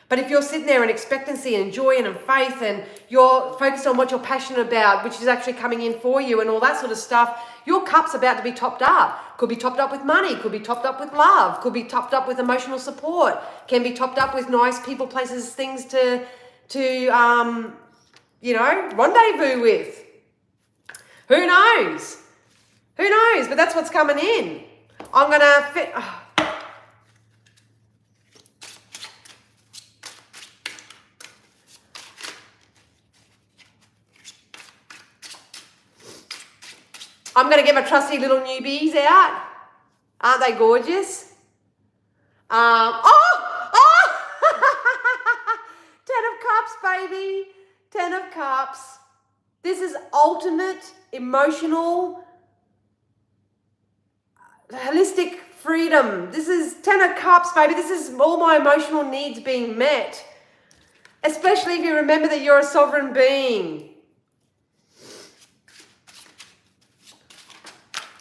But if you're sitting there in expectancy and joy and in faith, and you're focused on what you're passionate about, which is actually coming in for you and all that sort of stuff, your cup's about to be topped up. Could be topped up with money, could be topped up with love, could be topped up with emotional support, can be topped up with nice people, places, things to rendezvous with. Who knows? Who knows? But that's what's coming in. I'm going to fit... Oh. I'm going to get my trusty little newbies out. Aren't they gorgeous? 10 of Cups, baby. 10 of Cups. This is ultimate emotional... holistic freedom. This is 10 of Cups, baby. This is all my emotional needs being met. Especially if you remember that you're a sovereign being.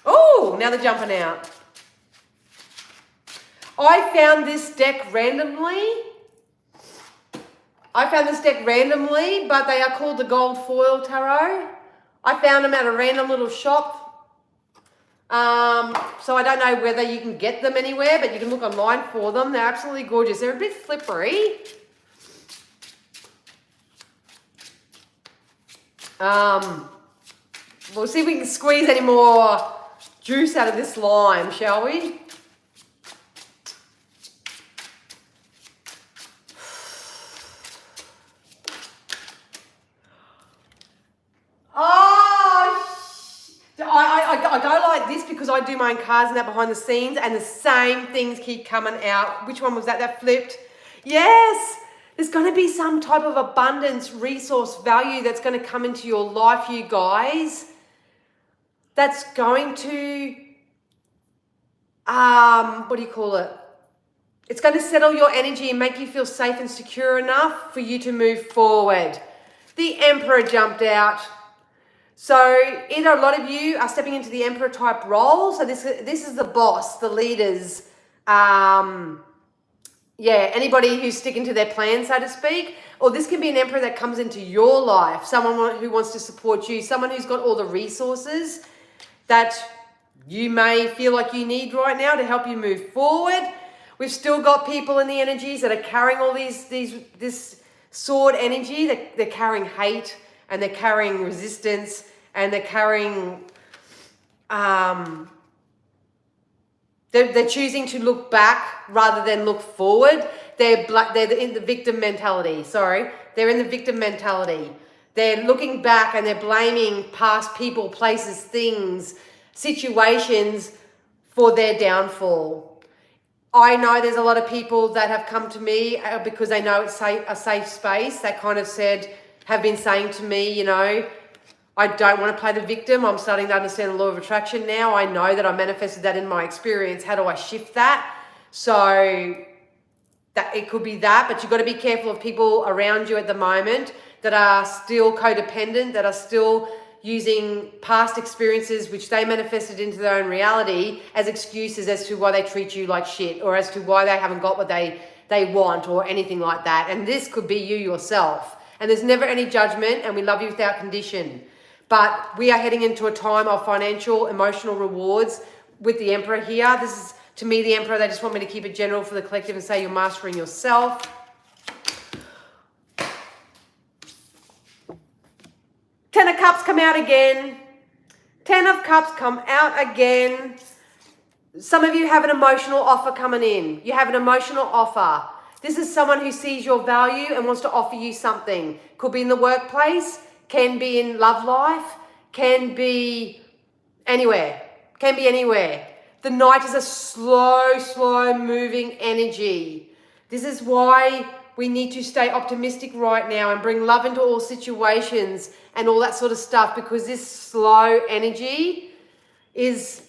Oh, now they're jumping out. I found this deck randomly. But they are called the Gold Foil Tarot. I found them at a random little shop. So I don't know whether you can get them anywhere, but you can look online for them. They're absolutely gorgeous. They're a bit slippery. We'll see if we can squeeze any more juice out of this lime, shall we? I go like this because I do my own cards and that behind the scenes, and the same things keep coming out. Which one was that? That flipped. Yes, there's going to be some type of abundance, resource, value that's going to come into your life, you guys. That's going to, what do you call it? It's going to settle your energy and make you feel safe and secure enough for you to move forward. The Emperor jumped out. So either a lot of you are stepping into the Emperor type role. So this is the boss, the leaders. Anybody who's sticking to their plan, so to speak. Or this can be an Emperor that comes into your life. Someone who wants to support you. Someone who's got all the resources that you may feel like you need right now to help you move forward. We've still got people in the energies that are carrying all this sword energy. They're carrying hate, and they're carrying resistance, and they're carrying, they're choosing to look back rather than look forward. They're in the victim mentality. They're in the victim mentality. They're looking back and they're blaming past people, places, things, situations for their downfall. I know there's a lot of people that have come to me because they know it's a safe space. That kind of have been saying to me, you know, I don't want to play the victim. I'm starting to understand the law of attraction now. I know that I manifested that in my experience. How do I shift that? So that it could be that, but you've got to be careful of people around you at the moment that are still codependent, that are still using past experiences which they manifested into their own reality as excuses as to why they treat you like shit, or as to why they haven't got what they want, or anything like that. And this could be you yourself. And there's never any judgment, and we love you without condition. But we are heading into a time of financial, emotional rewards with the Emperor here. This is, to me, the Emperor. They just want me to keep it general for the collective and say you're mastering yourself. Ten of Cups come out again. Ten of Cups come out again. Some of you have an emotional offer coming in. You have an emotional offer. This is someone who sees your value and wants to offer you something. Could be in the workplace, can be in love life, can be anywhere. Can be anywhere. The Knight is a slow moving energy. This is why we need to stay optimistic right now and bring love into all situations and all that sort of stuff, because this slow energy is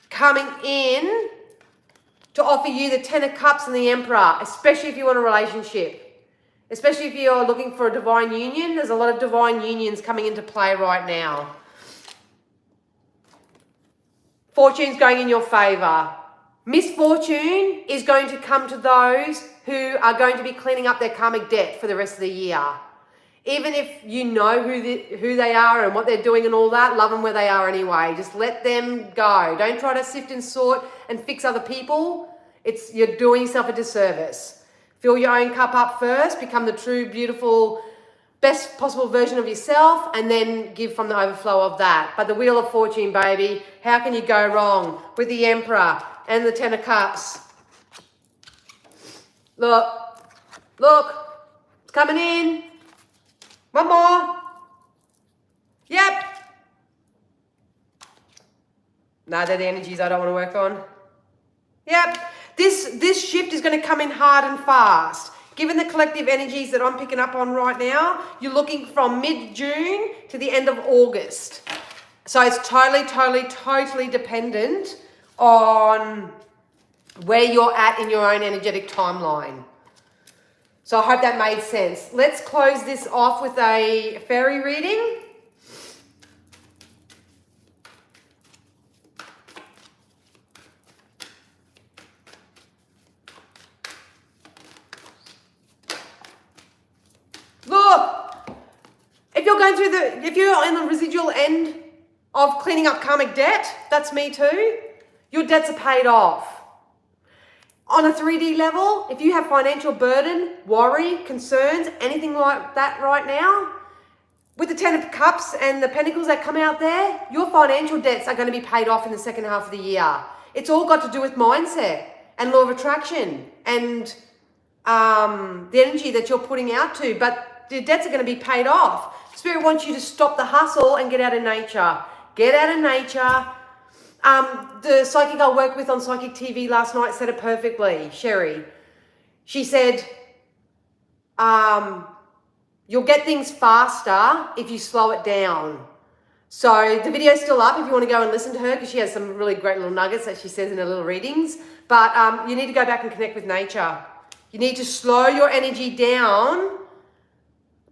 coming in to offer you the Ten of Cups and the Emperor, especially if you want a relationship. Especially if you're looking for a divine union. There's a lot of divine unions coming into play right now. Fortune's going in your favor. Misfortune is going to come to those who are going to be cleaning up their karmic debt for the rest of the year. Even if you know who they are and what they're doing and all that, love them where they are anyway. Just let them go. Don't try to sift and sort and fix other people. You're doing yourself a disservice. Fill your own cup up first. Become the true, beautiful, best possible version of yourself, and then give from the overflow of that. But the Wheel of Fortune, baby, how can you go wrong with the Emperor and the Ten of Cups? Look, it's coming in. One more. Yep. No, they're the energies I don't want to work on. Yep. This shift is going to come in hard and fast. Given the collective energies that I'm picking up on right now, you're looking from mid-June to the end of August. So it's totally dependent on where you're at in your own energetic timeline. So I hope that made sense. Let's close this off with a fairy reading. going through if you're in the residual end of cleaning up karmic debt, that's me too. Your debts are paid off. On a 3D level, if you have financial burden, worry, concerns, anything like that right now, with the 10 of Cups and the Pentacles that come out there, your financial debts are going to be paid off in the second half of the year. It's all got to do with mindset and law of attraction and the energy that you're putting out to. But the debts are going to be paid off. Spirit wants you to stop the hustle and get out of nature. Get out of nature. The psychic I worked with on Psychic TV last night said it perfectly, Sherry. She said, you'll get things faster if you slow it down. So the video's still up if you want to go and listen to her, because she has some really great little nuggets that she says in her little readings. But you need to go back and connect with nature. You need to slow your energy down,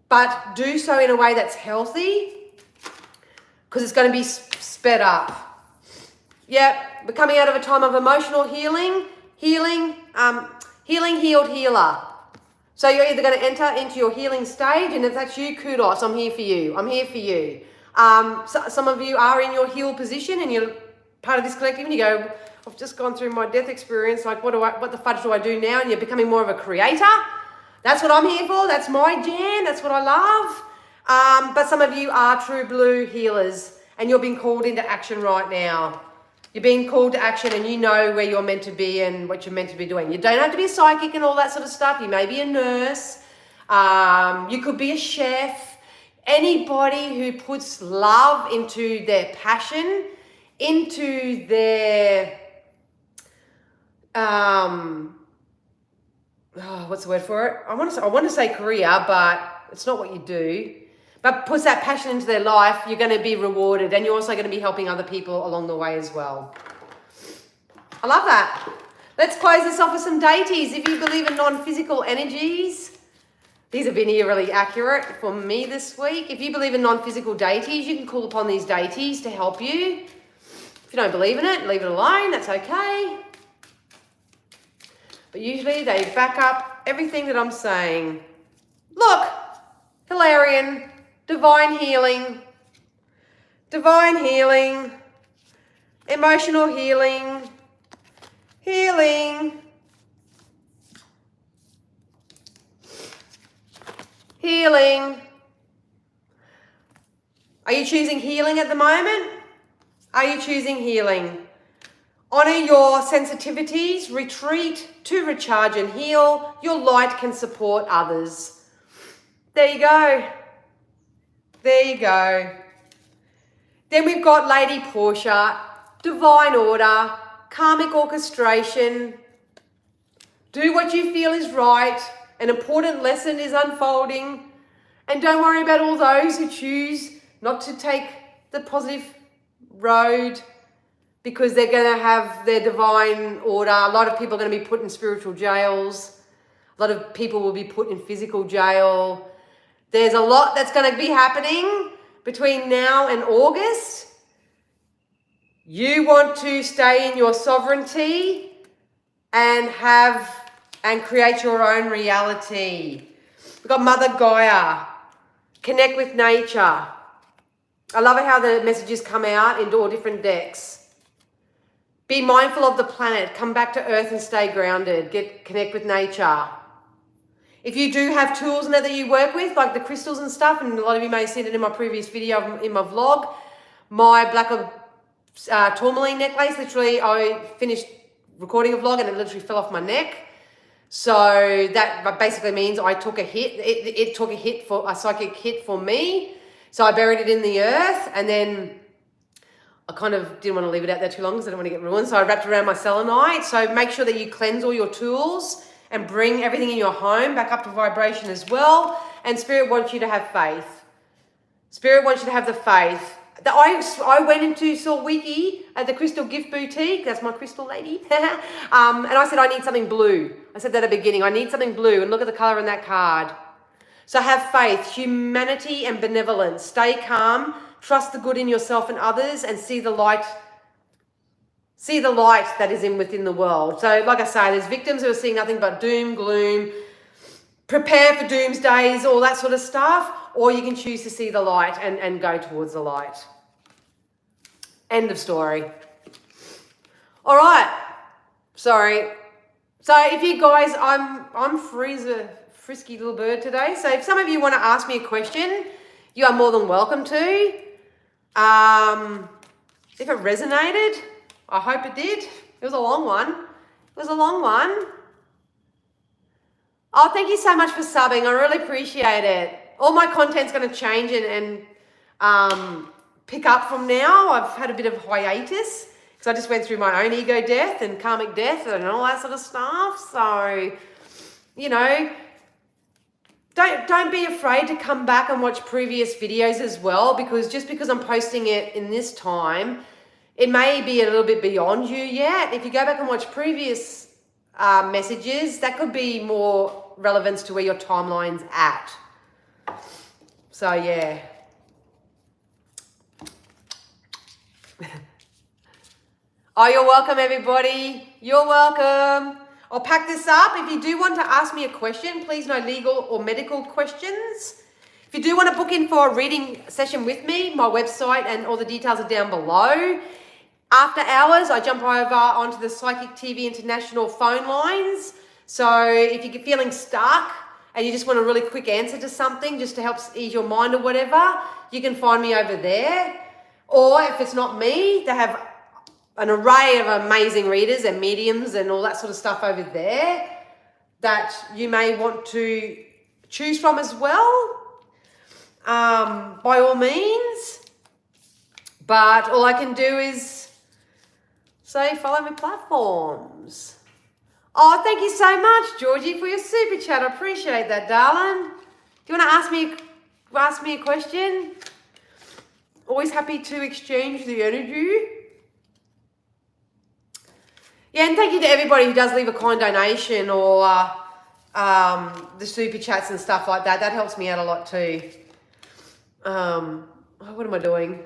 but do so in a way that's healthy, because it's going to be sped up. Yep, we're coming out of a time of emotional healing, healed, healer. So you're either going to enter into your healing stage, and if that's you, kudos, I'm here for you. I'm here for you. Some of you are in your healed position, and you're part of this collective, and you go, I've just gone through my death experience, like what the fudge do I do now? And you're becoming more of a creator. That's what I'm here for. That's my jam. That's what I love. But some of you are true blue healers, and you're being called into action right now. You're being called to action, and you know where you're meant to be and what you're meant to be doing. You don't have to be a psychic and all that sort of stuff. You may be a nurse. You could be a chef. Anybody who puts love into their passion, into their, what's the word for it? I want to say career, but it's not what you do. But puts that passion into their life, you're going to be rewarded, and you're also going to be helping other people along the way as well. I love that. Let's close this off with some deities. If you believe in non-physical energies, these have been here really accurate for me this week. If you believe in non-physical deities, you can call upon these deities to help you. If you don't believe in it, leave it alone. That's okay. But usually they back up everything that I'm saying. Look, Hilarion. Divine healing, emotional healing, healing, Are you choosing healing at the moment? Are you choosing healing? Honor your sensitivities, retreat to recharge and heal. Your light can support others. There you go. There you go. Then we've got Lady Portia, divine order, karmic orchestration. Do what you feel is right. An important lesson is unfolding. And don't worry about all those who choose not to take the positive road because they're going to have their divine order. A lot of people are going to be put in spiritual jails. A lot of people will be put in physical jail. There's a lot that's going to be happening between now and August. You want to stay in your sovereignty and create your own reality. We've got Mother Gaia. Connect with nature. I love how the messages come out in all different decks. Be mindful of the planet. Come back to Earth and stay grounded. Connect with nature. If you do have tools and that you work with, like the crystals and stuff, and a lot of you may have seen it in my previous video in my vlog, my black tourmaline necklace, literally I finished recording a vlog and it literally fell off my neck. So that basically means I took a hit. It took a psychic hit for me. So I buried it in the earth, and then I kind of didn't want to leave it out there too long because I don't want to get ruined. So I wrapped it around my selenite. So make sure that you cleanse all your tools and bring everything in your home back up to vibration as well. And Spirit wants you to have faith. Spirit wants you to have the faith. I went into saw Wiki at the Crystal Gift Boutique. That's my crystal lady. And I said, I need something blue. I said that at the beginning. I need something blue. And look at the color in that card. So have faith, humanity and benevolence. Stay calm. Trust the good in yourself and others, and see the light. See the light that is within the world. So like I say, there's victims who are seeing nothing but doom, gloom, prepare for doomsdays, all that sort of stuff, or you can choose to see the light and go towards the light. End of story. All right. Sorry. So if you guys, I'm free as a frisky little bird today. So if some of you want to ask me a question, you are more than welcome to. If it resonated, I hope it did. It was a long one. It was a long one. Oh, thank you so much for subbing. I really appreciate it. All my content's going to change and pick up from now. I've had a bit of hiatus because I just went through my own ego death and karmic death and all that sort of stuff. So, you know, don't be afraid to come back and watch previous videos as well, because just because I'm posting it in this time, it may be a little bit beyond you yet. If you go back and watch previous messages, that could be more relevance to where your timeline's at. So yeah. Oh, you're welcome, everybody. You're welcome. I'll pack this up. If you do want to ask me a question, please no legal or medical questions. If you do want to book in for a reading session with me, my website and all the details are down below. After hours, I jump over onto the Psychic TV International phone lines. So if you're feeling stuck and you just want a really quick answer to something just to help ease your mind or whatever, you can find me over there. Or if it's not me, they have an array of amazing readers and mediums and all that sort of stuff over there that you may want to choose from as well, by all means. But all I can do is say follow my platforms. Oh, thank you so much, Georgie, for your super chat. I appreciate that, darling. Do you want to ask me a question? Always happy to exchange the energy. Yeah, and thank you to everybody who does leave a kind donation or the super chats and stuff like that. That helps me out a lot too. What am I doing?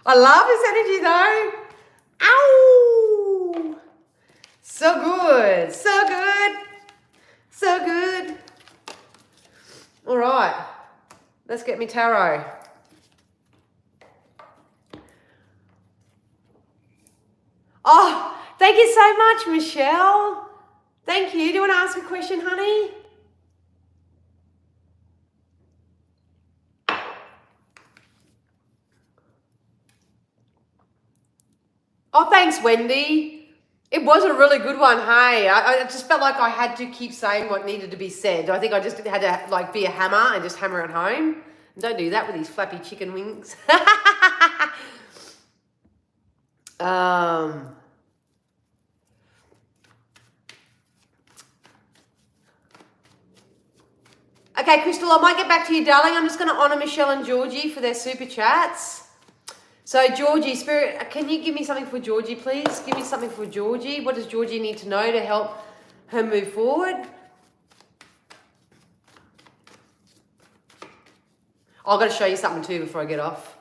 I love this energy though. Ow! So good, so good, so good. All right, let's get me tarot. Oh, thank you so much, Michelle. Thank you. Do you want to ask a question, honey? Oh, thanks, Wendy. It was a really good one, hey. I just felt like I had to keep saying what needed to be said. I think I just had to like be a hammer and just hammer it home. Don't do that with these flappy chicken wings. Okay, Crystal, I might get back to you, darling. I'm just going to honour Michelle and Georgie for their super chats. So, Georgie, Spirit, can you give me something for Georgie, please? Give me something for Georgie. What does Georgie need to know to help her move forward? I've got to show you something too before I get off.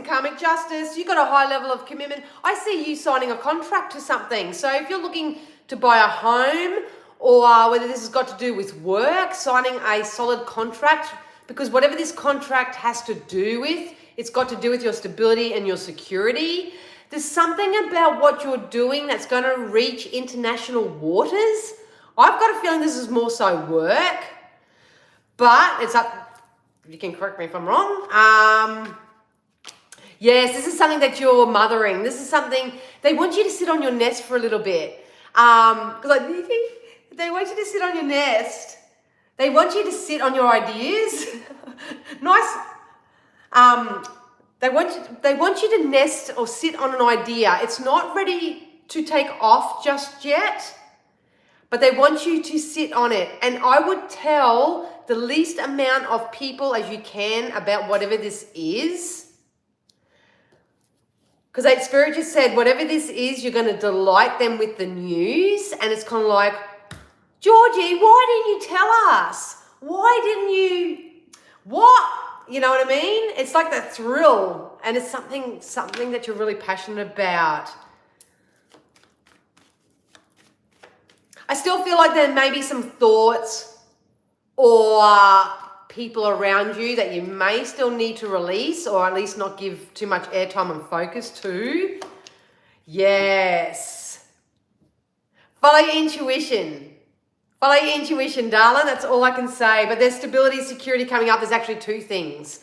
Karmic justice, you've got a high level of commitment. I see you signing a contract to something. So if you're looking to buy a home or whether this has got to do with work, signing a solid contract, because whatever this contract has to do with, it's got to do with your stability and your security. There's something about what you're doing that's going to reach international waters. I've got a feeling this is more so work, but it's up, you can correct me if I'm wrong. Yes, this is something that you're mothering. This is something, they want you to sit on your nest for a little bit. Because they want you to sit on your nest. They want you to sit on your ideas. Nice. They want you to nest or sit on an idea. It's not ready to take off just yet, but they want you to sit on it. And I would tell the least amount of people as you can about whatever this is. Because Spirit just said, whatever this is, you're going to delight them with the news. And it's kind of like, Georgie, why didn't you tell us? Why didn't you? What? You know what I mean? It's like that thrill, and it's something that you're really passionate about. I still feel like there may be some thoughts or people around you that you may still need to release, or at least not give too much airtime and focus to. Yes. Follow your intuition. Follow your intuition, darling. That's all I can say. But there's stability, security coming up. There's actually two things.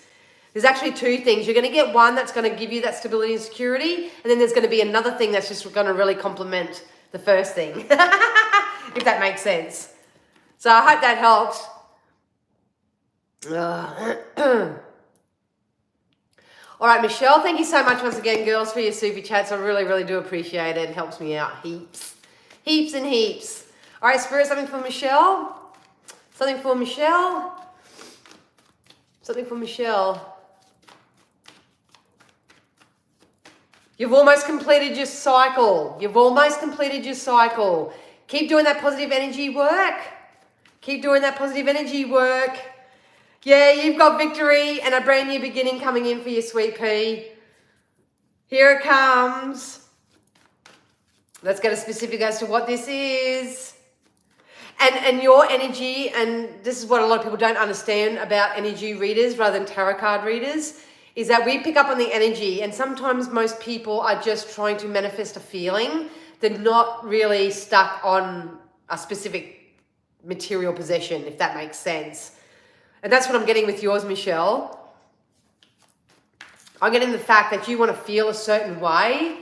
You're going to get one that's going to give you that stability and security. And then there's going to be another thing that's just going to really complement the first thing. If that makes sense. So I hope that helps. All right, Michelle, thank you so much once again, girls, for your super chats. I really, really do appreciate it. It helps me out heaps. Heaps and heaps. All right, Spirit, something for Michelle. Something for Michelle. Something for Michelle. You've almost completed your cycle. You've almost completed your cycle. Keep doing that positive energy work. Keep doing that positive energy work. Yeah, you've got victory and a brand new beginning coming in for you, sweet pea. Here it comes. Let's get a specific as to what this is. And your energy, and this is what a lot of people don't understand about energy readers rather than tarot card readers, is that we pick up on the energy, and sometimes most people are just trying to manifest a feeling. They're not really stuck on a specific material possession, if that makes sense. And that's what I'm getting with yours, Michelle. I'm getting the fact that you want to feel a certain way,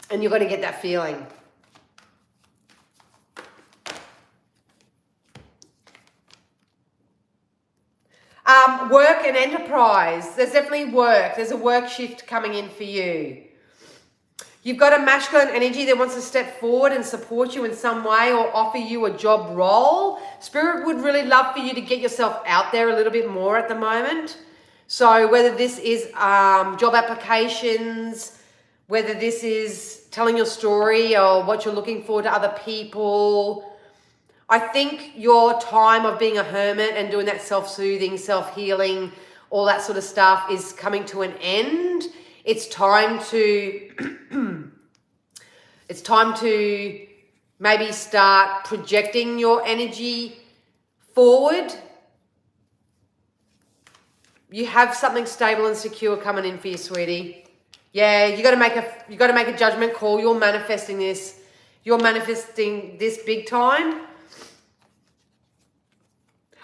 and you're going to get that feeling. Work and enterprise. There's definitely work. There's a work shift coming in for you. You've got a masculine energy that wants to step forward and support you in some way or offer you a job role. Spirit would really love for you to get yourself out there a little bit more at the moment. So whether this is job applications, whether this is telling your story or what you're looking for to other people, I think your time of being a hermit and doing that self-soothing, self-healing, all that sort of stuff is coming to an end. It's time to maybe start projecting your energy forward. You have something stable and secure coming in for you, sweetie. Yeah, you got to make a judgment call. You're manifesting this. You're manifesting this big time.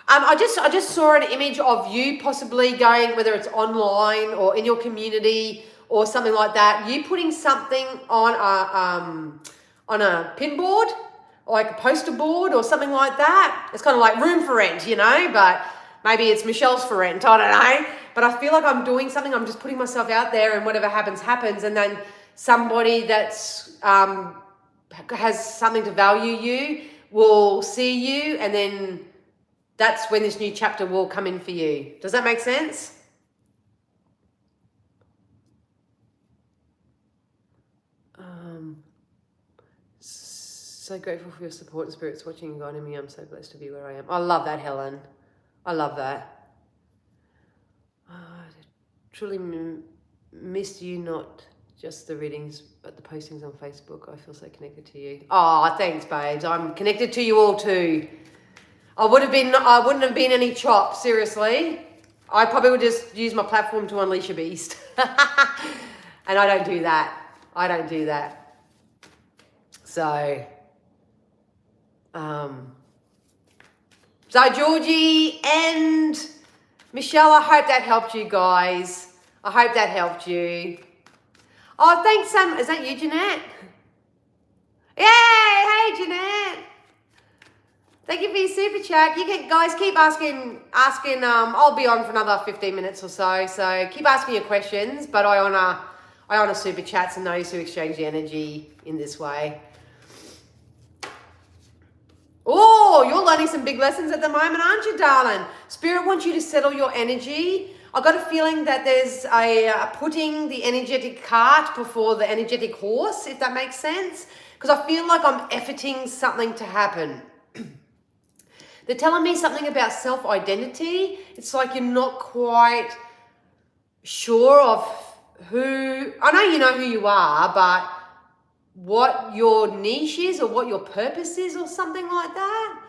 I just saw an image of you possibly going, whether it's online or in your community or something like that. You putting something on a pin board, or like a poster board or something like that. It's kind of like room for rent, you know, but maybe it's Michelle's for rent. I don't know. But I feel like I'm doing something. I'm just putting myself out there, and whatever happens, happens. And then somebody that's has something to value you will see you, and then that's when this new chapter will come in for you. Does that make sense? So grateful for your support and spirits watching and guiding me. I'm so blessed to be where I am. I love that, Helen. I love that. I truly missed you, not just the readings, but the postings on Facebook. I feel so connected to you. Oh, thanks, babes. I'm connected to you all too. I wouldn't have been any chop, seriously. I probably would just use my platform to unleash a beast. And I don't do that. I don't do that. So, Georgie and Michelle, I hope that helped you guys. I hope that helped you. Oh, thanks, is that you, Jeanette? Yay! Hey, Jeanette. Thank you for your super chat. You can, guys, keep asking. I'll be on for another 15 minutes or so. So keep asking your questions. But I honor super chats and those who exchange the energy in this way. Oh, you're learning some big lessons at the moment, aren't you, darling? Spirit wants you to settle your energy. I got a feeling that there's a putting the energetic cart before the energetic horse, if that makes sense. Because I feel like I'm efforting something to happen. They're telling me something about self-identity. It's like you're not quite sure of who, I know you know who you are, but what your niche is or what your purpose is or something like that.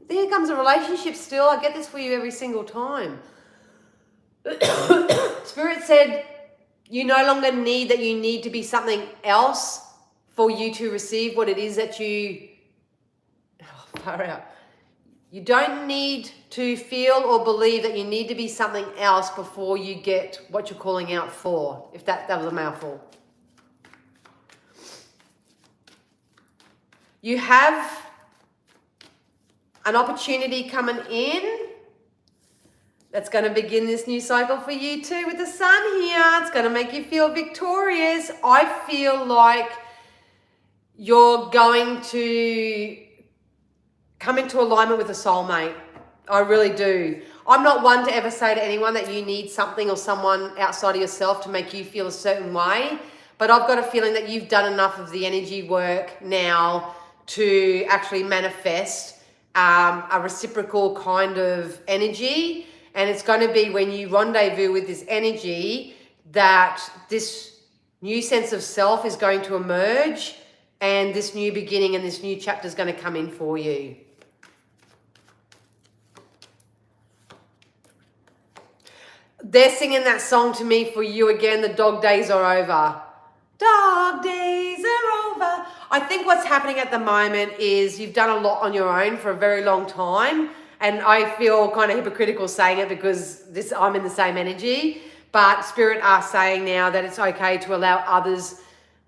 Here comes a relationship still. I get this for you every single time. Spirit said you no longer need that you need to be something else for you to receive what it is that you, far out. You don't need to feel or believe that you need to be something else before you get what you're calling out for, if that was a mouthful. You have an opportunity coming in that's going to begin this new cycle for you too with the sun here. It's going to make you feel victorious. I feel like you're going to come into alignment with a soulmate. I really do. I'm not one to ever say to anyone that you need something or someone outside of yourself to make you feel a certain way. But I've got a feeling that you've done enough of the energy work now to actually manifest a reciprocal kind of energy. And it's going to be when you rendezvous with this energy that this new sense of self is going to emerge, and this new beginning and this new chapter is going to come in for you. They're singing that song to me for you again. The dog days are over. Dog days are over. I think what's happening at the moment is you've done a lot on your own for a very long time. And I feel kind of hypocritical saying it because I'm in the same energy. But Spirit are saying now that it's okay to allow others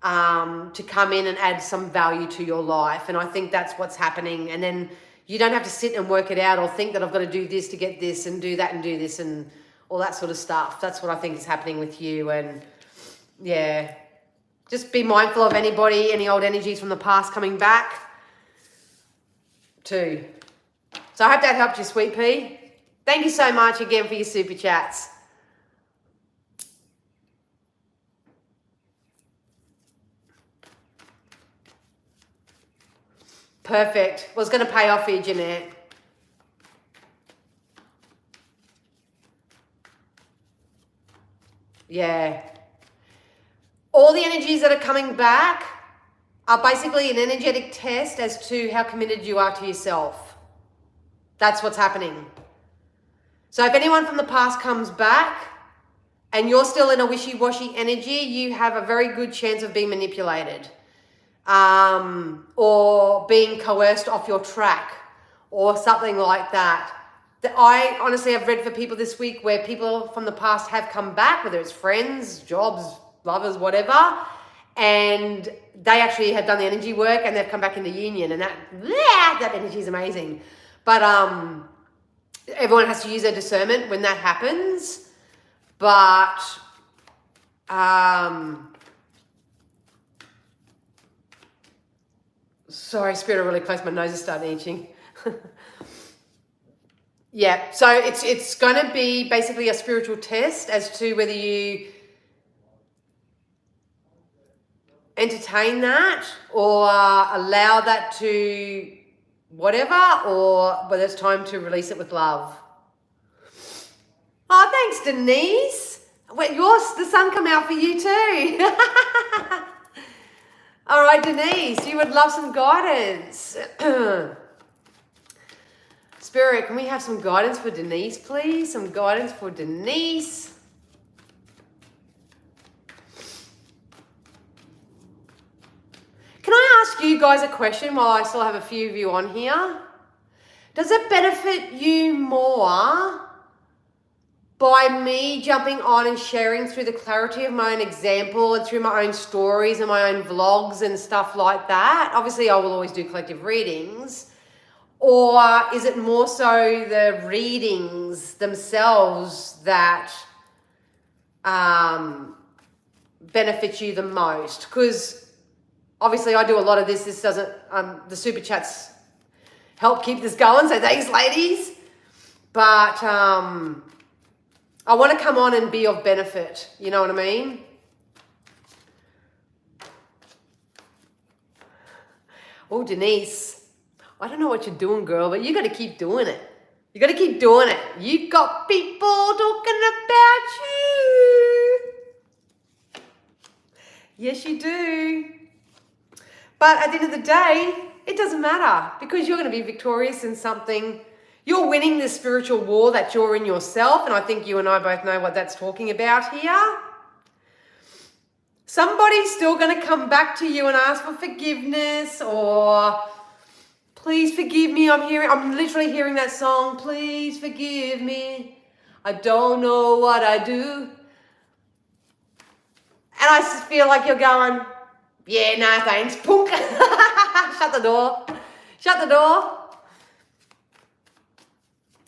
to come in and add some value to your life. And I think that's what's happening. And then you don't have to sit and work it out or think that I've got to do this to get this and do that and do this and all that sort of stuff. That's what I think is happening with you. And yeah, just be mindful of any old energies from the past coming back too. So I hope that helped you, Sweet Pea. Thank you so much again for your super chats. Perfect. Well, it's going to pay off for you, Jeanette. Yeah. All the energies that are coming back are basically an energetic test as to how committed you are to yourself. That's what's happening. So if anyone from the past comes back and you're still in a wishy-washy energy, you have a very good chance of being manipulated or being coerced off your track or something like that. I honestly have read for people this week where people from the past have come back, whether it's friends, jobs, lovers, whatever, and they actually have done the energy work and they've come back into union, and that energy is amazing. But everyone has to use their discernment when that happens. But sorry, Spirit, are really close. My nose is starting itching. Yeah, so it's going to be basically a spiritual test as to whether you entertain that or allow that to whatever, or whether it's time to release it with love. Oh, thanks, Denise. Wait, the sun come out for you too. All right, Denise, you would love some guidance. Spirit, can we have some guidance for Denise, please? Some guidance for Denise. Can I ask you guys a question while I still have a few of you on here? Does it benefit you more by me jumping on and sharing through the clarity of my own example and through my own stories and my own vlogs and stuff like that? Obviously, I will always do collective readings. Or is it more so the readings themselves that benefit you the most? Because obviously I do a lot of this. This doesn't, the super chats help keep this going. So thanks, ladies. But I want to come on and be of benefit. You know what I mean? Oh, Denise. I don't know what you're doing, girl, but you got to keep doing it. You got to keep doing it. You got people talking about you. Yes, you do. But at the end of the day, it doesn't matter because you're going to be victorious in something. You're winning this spiritual war that you're in yourself. And I think you and I both know what that's talking about here. Somebody's still going to come back to you and ask for forgiveness or please forgive me. I'm literally hearing that song. Please forgive me. I don't know what I do. And I just feel like you're going, yeah, no, thanks. Punk. Shut the door. Shut the door.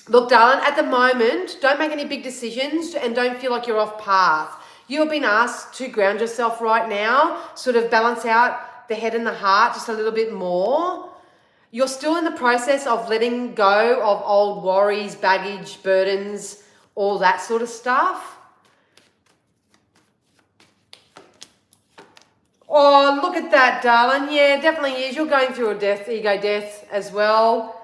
Look, darling, at the moment, don't make any big decisions and don't feel like you're off path. You've been asked to ground yourself right now, sort of balance out the head and the heart just a little bit more. You're still in the process of letting go of old worries, baggage, burdens, all that sort of stuff. Oh, look at that, darling. Yeah, definitely is. You're going through a ego death as well.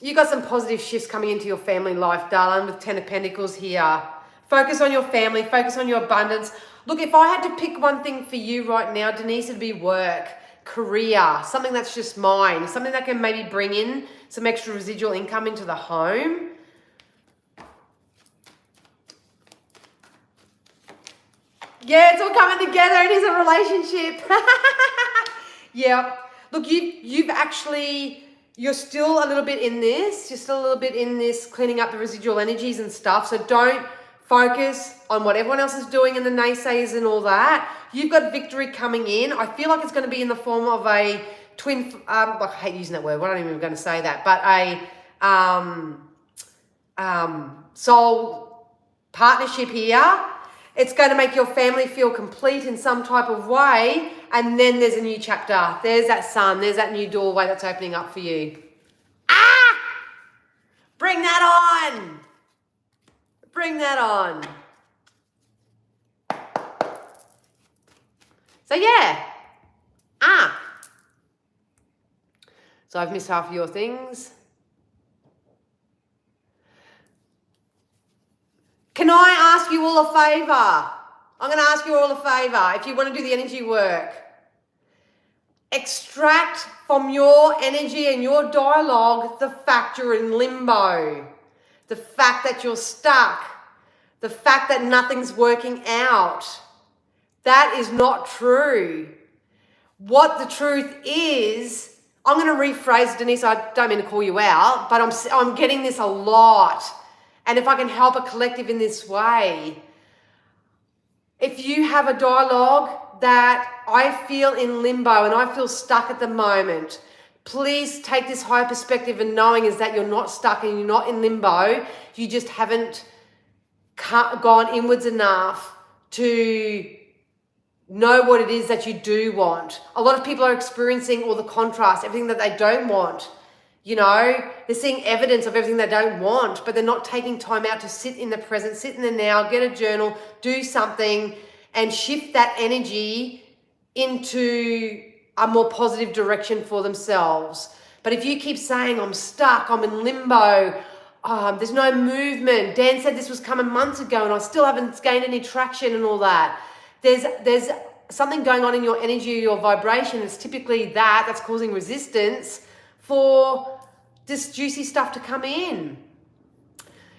You got some positive shifts coming into your family life, darling, with 10 of Pentacles here. Focus on your family. Focus on your abundance. Look, if I had to pick one thing for you right now, Denise, it'd be work, career, something that's just mine, something that can maybe bring in some extra residual income into the home. Yeah, it's all coming together. It is a relationship. Yeah. Look, you're still a little bit in this. You're still a little bit in this cleaning up the residual energies and stuff. So don't focus on what everyone else is doing and the naysayers and all that. You've got victory coming in. I feel like it's going to be in the form of a twin, I hate using that word. We're not even going to say that, but a soul partnership here. It's going to make your family feel complete in some type of way. And then there's a new chapter. There's that sun. There's that new doorway that's opening up for you. Ah! Bring that on. Bring that on. So yeah. So I've missed half of your things. Can I ask you all a favour? I'm going to ask you all a favour. If you want to do the energy work, extract from your energy and your dialogue the fact you're in limbo, the fact that you're stuck, the fact that nothing's working out. That is not true. What the truth is, I'm going to rephrase, Denise, I don't mean to call you out, but I'm getting this a lot. And if I can help a collective in this way, if you have a dialogue that I feel in limbo and I feel stuck at the moment, please take this higher perspective and knowing is that you're not stuck and you're not in limbo. You just haven't gone inwards enough to know what it is that you do want. A lot of people are experiencing all the contrast, everything that they don't want. You know, they're seeing evidence of everything they don't want, but they're not taking time out to sit in the present, sit in the now, get a journal, do something and shift that energy into a more positive direction for themselves. But if you keep saying, I'm stuck, I'm in limbo, there's no movement. Dan said this was coming months ago and I still haven't gained any traction and all that. There's something going on in your energy, your vibration. It's typically that's causing resistance for this juicy stuff to come in.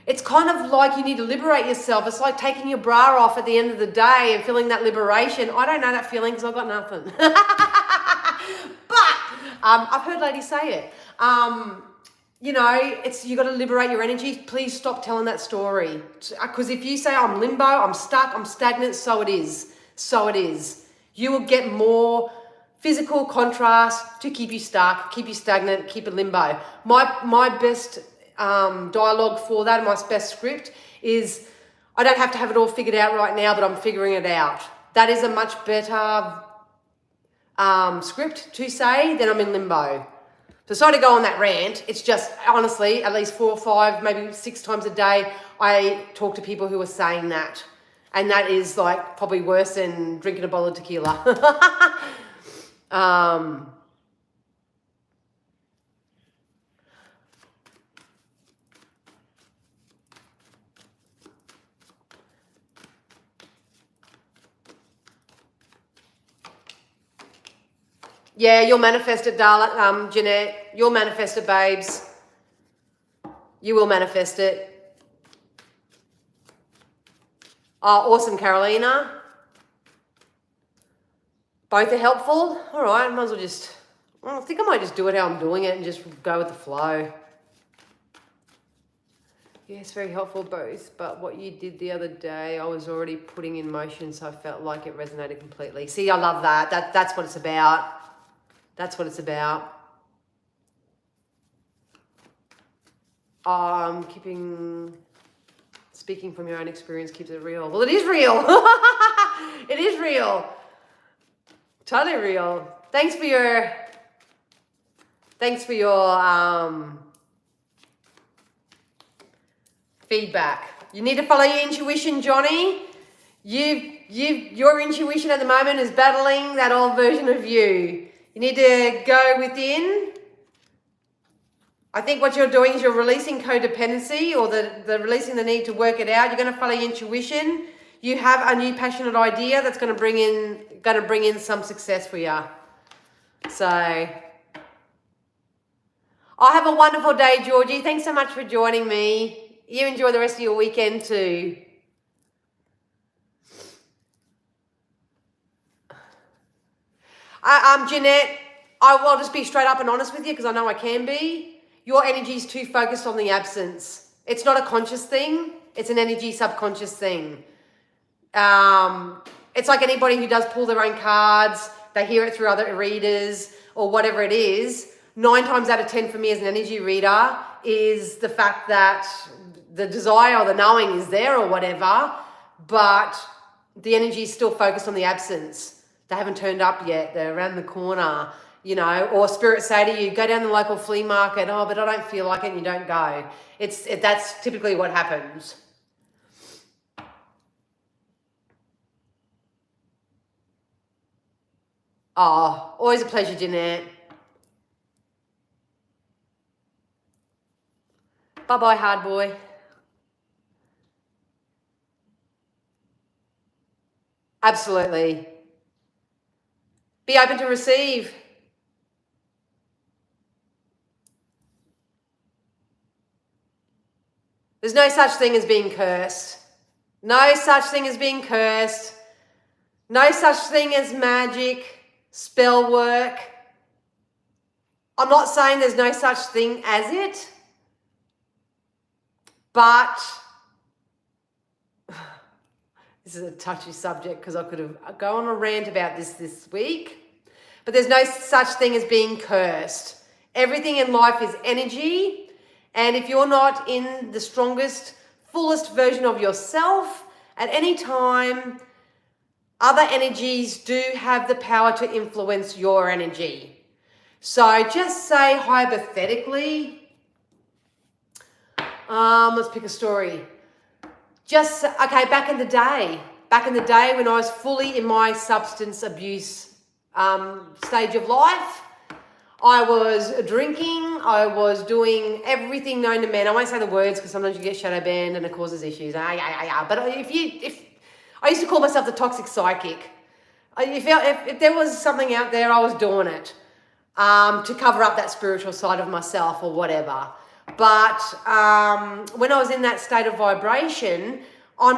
It's kind of like you need to liberate yourself. It's like taking your bra off at the end of the day and feeling that liberation. I don't know that feeling because I've got nothing. But I've heard ladies say it. You know, you got to liberate your energy. Please stop telling that story. Because if you say I'm limbo, I'm stuck, I'm stagnant, so it is. So it is. You will get more physical contrast to keep you stuck, keep you stagnant, keep it limbo. My best dialogue for that, my best script is I don't have to have it all figured out right now, but I'm figuring it out. That is a much better script to say than I'm in limbo. So sorry to go on that rant. It's just, honestly, at least 4 or 5, maybe 6 times a day, I talk to people who are saying that. And that is like probably worse than drinking a bottle of tequila. Yeah, you'll manifest it, darling, Jeanette. You'll manifest it, babes. You will manifest it. Oh, awesome, Carolina. Both are helpful. All right, might as well just... I think I might just do it how I'm doing it and just go with the flow. Yes, very helpful both. But what you did the other day, I was already putting in motion, so I felt like it resonated completely. See, I love that. That's what it's about. That's what it's about. Speaking from your own experience keeps it real. Well, it is real. It is real. Totally real. Thanks for your feedback. You need to follow your intuition, Johnny. Your intuition at the moment is battling that old version of you. You need to go within. I think what you're doing is you're releasing codependency or the releasing the need to work it out. You're going to follow your intuition. You have a new passionate idea that's going to bring in some success for you. So, I have a wonderful day, Georgie. Thanks so much for joining me. You enjoy the rest of your weekend too. Jeanette, I will just be straight up and honest with you because I know I can be. Your energy is too focused on the absence. It's not a conscious thing. It's an energy subconscious thing. It's like anybody who does pull their own cards, they hear it through other readers or whatever it is. 9 times out of 10 for me as an energy reader is the fact that the desire or the knowing is there or whatever, but the energy is still focused on the absence. They haven't turned up yet. They're around the corner, you know, or spirit say to you, go down the local flea market. Oh, but I don't feel like it, and you don't go. That's typically what happens. Oh, always a pleasure, Jeanette. Bye-bye, hard boy. Absolutely. Be open to receive. There's no such thing as being cursed. No such thing as being cursed. No such thing as magic, spell work. I'm not saying there's no such thing as it, but this is a touchy subject because I could have gone on a rant about this week, but there's no such thing as being cursed. Everything in life is energy, and if you're not in the strongest, fullest version of yourself at any time, other energies do have the power to influence your energy. So just say hypothetically, let's pick a story. Back in the day when I was fully in my substance abuse stage of life, I was drinking, I was doing everything known to man. I won't say the words because sometimes you get shadow banned and it causes issues. But if I used to call myself the toxic psychic. If there was something out there, I was doing it to cover up that spiritual side of myself or whatever. But when I was in that state of vibration,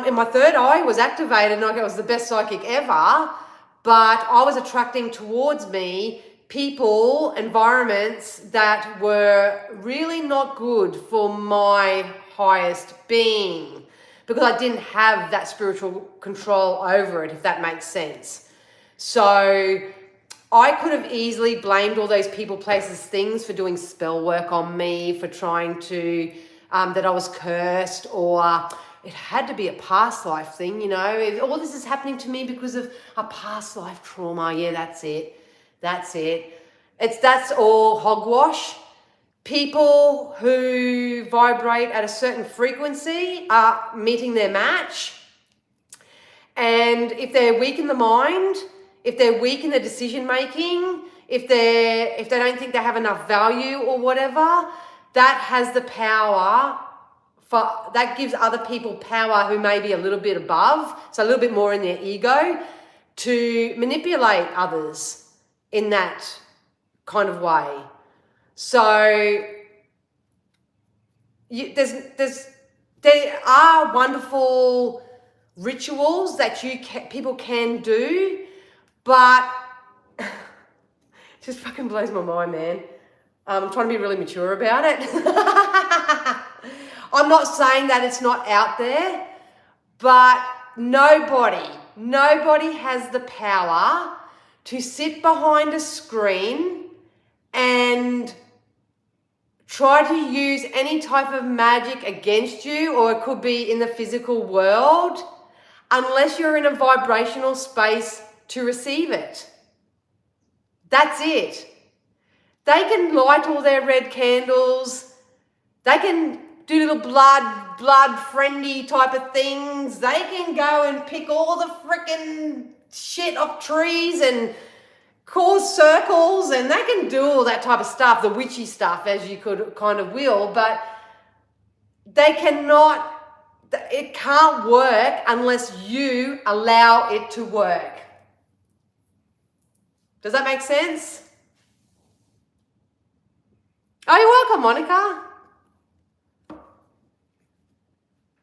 in my third eye was activated and I was the best psychic ever, but I was attracting towards me people, environments that were really not good for my highest being because I didn't have that spiritual control over it, if that makes sense. So I could have easily blamed all those people, places, things for doing spell work on me, for trying to, that I was cursed, or it had to be a past life thing, you know. All this is happening to me because of a past life trauma. Yeah, that's it. That's all hogwash. People who vibrate at a certain frequency are meeting their match. And if they're weak in the mind, if they're weak in the decision making, if they don't think they have enough value or whatever, that has the power that gives other people power who may be a little bit above, so a little bit more in their ego, to manipulate others in that kind of way. So there are wonderful rituals that people can do, but it just fucking blows my mind, man. I'm trying to be really mature about it. I'm not saying that it's not out there, but nobody has the power to sit behind a screen and try to use any type of magic against you, or it could be in the physical world, unless you're in a vibrational space to receive it. That's it. They can light all their red candles. They can do little blood friendly type of things. They can go and pick all the freaking shit off trees and cause circles, and they can do all that type of stuff, the witchy stuff, as you could kind of will, but they cannot, it can't work unless you allow it to work. Does that make sense? Oh, you're welcome, Monica.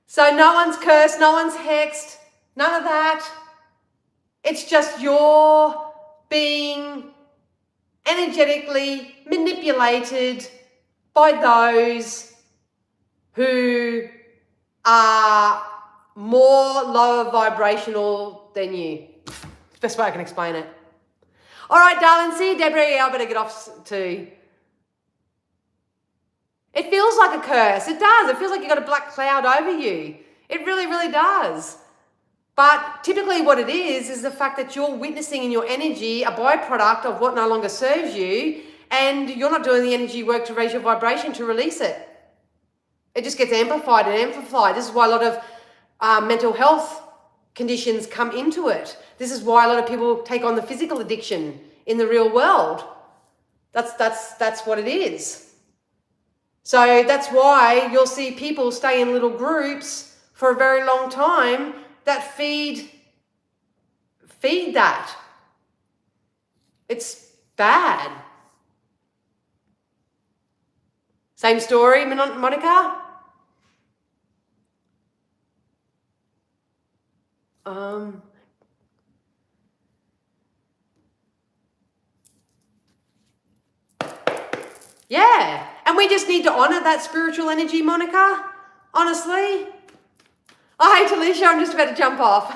So no one's cursed, no one's hexed, none of that. It's just you're being energetically manipulated by those who are more lower vibrational than you. Best way I can explain it. All right, darling. See you, Deborah. I better get off too. It feels like a curse. It does. It feels like you've got a black cloud over you. It really, really does. But typically what it is the fact that you're witnessing in your energy a byproduct of what no longer serves you, and you're not doing the energy work to raise your vibration to release it. It just gets amplified and amplified. This is why a lot of mental health conditions come into it. This is why a lot of people take on the physical addiction in the real world. That's what it is. So that's why you'll see people stay in little groups for a very long time that feed that. It's bad. Same story, Monica? Yeah. And we just need to honor that spiritual energy, Monica. Honestly. Oh, hey, Talisha, I'm just about to jump off.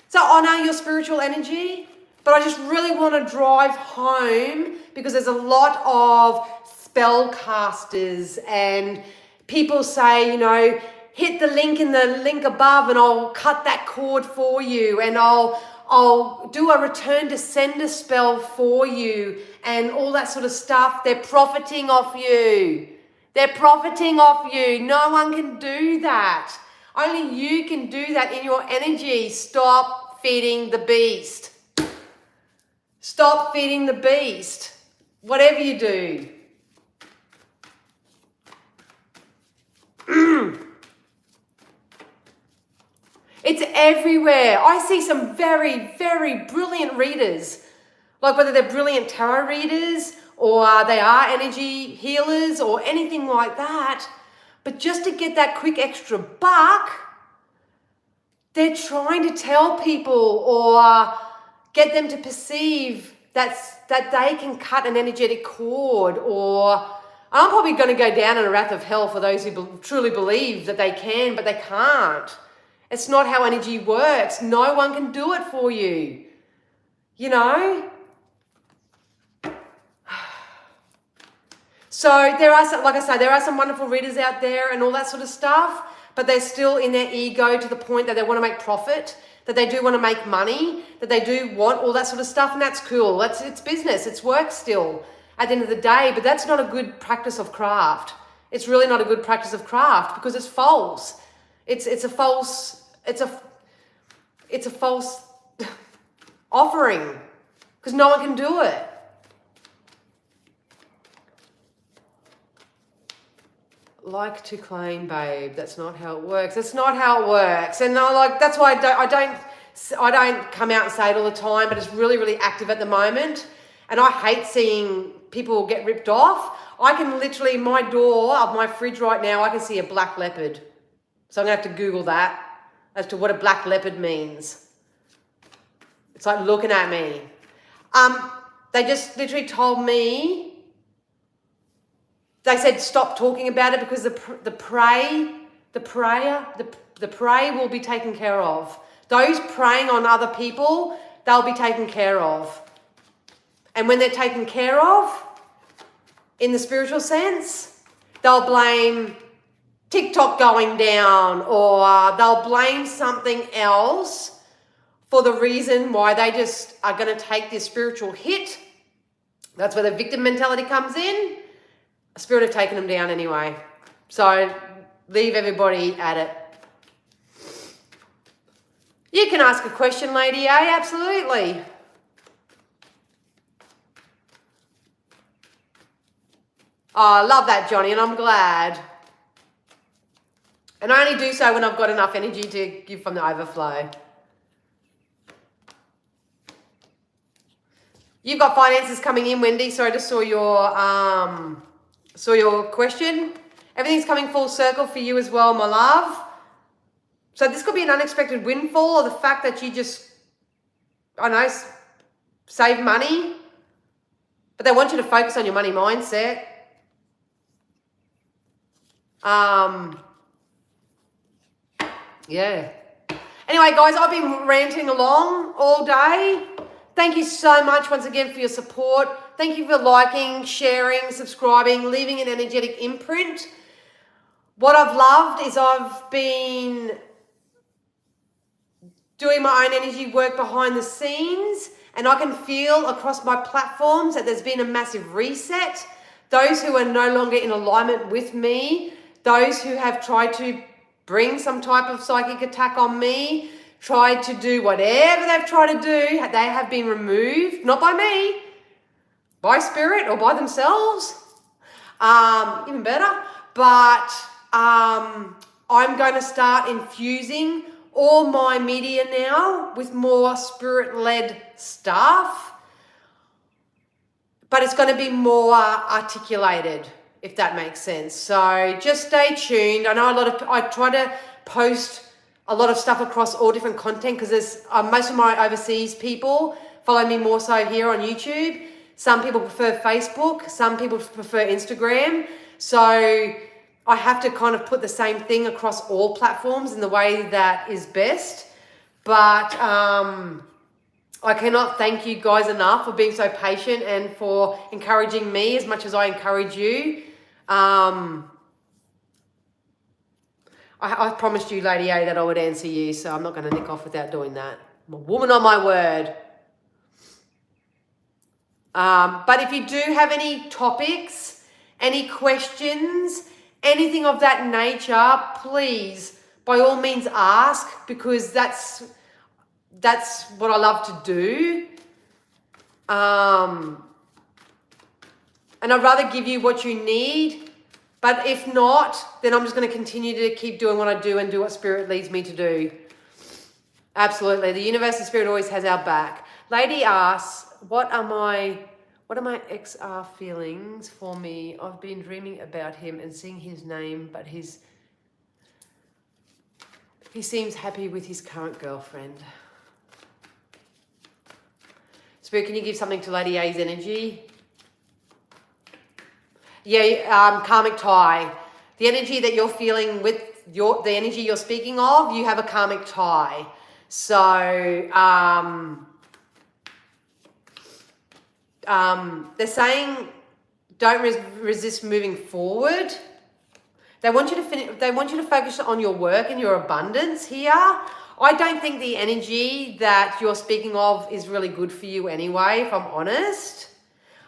So honor your spiritual energy. But I just really want to drive home, because there's a lot of spellcasters and people say, hit the link in the link above and I'll cut that cord for you, and I'll do a return to sender spell for you and all that sort of stuff. They're profiting off you. They're profiting off you. No one can do that. Only you can do that in your energy. Stop feeding the beast. Stop feeding the beast. Whatever you do. It's everywhere. I see some very, very brilliant readers, like whether they're brilliant tarot readers or they are energy healers or anything like that. But just to get that quick extra buck, they're trying to tell people or get them to perceive that they can cut an energetic cord. Or I'm probably going to go down in a wrath of hell for those who truly believe that they can, but they can't. It's not how energy works. No one can do it for you. So there are some, like I say, there are some wonderful readers out there and all that sort of stuff, but they're still in their ego to the point that they want to make profit, that they do want to make money, that they do want all that sort of stuff, and that's cool. It's business. It's work still at the end of the day, but that's not a good practice of craft. It's really not a good practice of craft because it's false. It's a false offering because no one can do it. Like to claim, babe, that's not how it works. That's not how it works. And that's why I don't come out and say it all the time, but it's really, really active at the moment. And I hate seeing people get ripped off. I can literally, my door of my fridge right now, I can see a black leopard. So I'm going to have to Google that as to what a black leopard means. It's like looking at me. They just literally told me, they said stop talking about it because the prey will be taken care of. Those preying on other people, they'll be taken care of. And when they're taken care of, in the spiritual sense, they'll blame TikTok going down, or they'll blame something else for the reason why they just are going to take this spiritual hit. That's where the victim mentality comes in. A spirit have taken them down anyway. So leave everybody at it. You can ask a question, Lady A, absolutely. Oh, I love that, Johnny, and I'm glad. And I only do so when I've got enough energy to give from the overflow. You've got finances coming in, Wendy. So I just saw your question. Everything's coming full circle for you as well, my love. So this could be an unexpected windfall, or the fact that you just, I don't know, save money. But they want you to focus on your money mindset. Yeah. Anyway, guys, I've been ranting along all day. Thank you so much once again for your support. Thank you for liking, sharing, subscribing, leaving an energetic imprint. What I've loved is I've been doing my own energy work behind the scenes, and I can feel across my platforms that there's been a massive reset. Those who are no longer in alignment with me, those who have tried to bring some type of psychic attack on me, tried to do whatever they've tried to do, they have been removed, not by me, by spirit or by themselves, even better. But I'm going to start infusing all my media now with more spirit-led stuff, but it's going to be more articulated, if that makes sense. So just stay tuned. I know I try to post a lot of stuff across all different content, because there's most of my overseas people follow me more so here on YouTube. Some people prefer Facebook, some people prefer Instagram. So I have to kind of put the same thing across all platforms in the way that is best. But I cannot thank you guys enough for being so patient and for encouraging me as much as I encourage you. I promised you, Lady A, that I would answer you, so I'm not going to nick off without doing that. I'm a woman on my word. But if you do have any topics, any questions, anything of that nature, please, by all means, ask, because that's what I love to do. And I'd rather give you what you need. But if not, then I'm just going to continue to keep doing what I do and do what Spirit leads me to do. Absolutely. The universe and Spirit always has our back. Lady asks, what are my XR feelings for me? I've been dreaming about him and seeing his name, but he seems happy with his current girlfriend. Spirit, can you give something to Lady A's energy? Yeah, karmic tie. The energy that you're feeling with the energy you're speaking of, you have a karmic tie. So they're saying don't resist moving forward. They want you to focus on your work and your abundance here. I don't think the energy that you're speaking of is really good for you anyway, if I'm honest.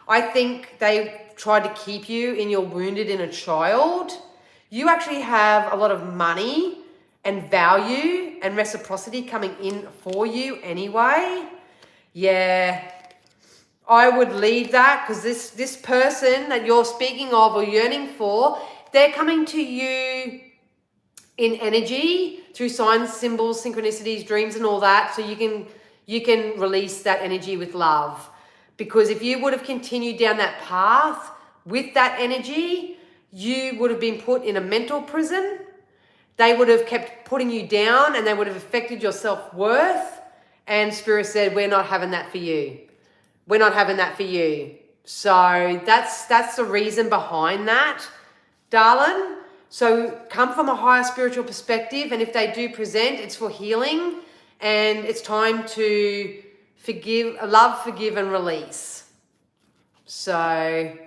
I think they tried to keep you in your wounded inner child. You actually have a lot of money and value and reciprocity coming in for you anyway. Yeah, I would leave that, because this person that you're speaking of or yearning for, they're coming to you in energy through signs, symbols, synchronicities, dreams and all that, so you can release that energy with love. Because if you would have continued down that path with that energy, you would have been put in a mental prison. They would have kept putting you down and they would have affected your self-worth. And Spirit said, we're not having that for you. We're not having that for you. So that's the reason behind that, darling. So come from a higher spiritual perspective, and if they do present, it's for healing, and it's time to forgive, love, forgive, and release. So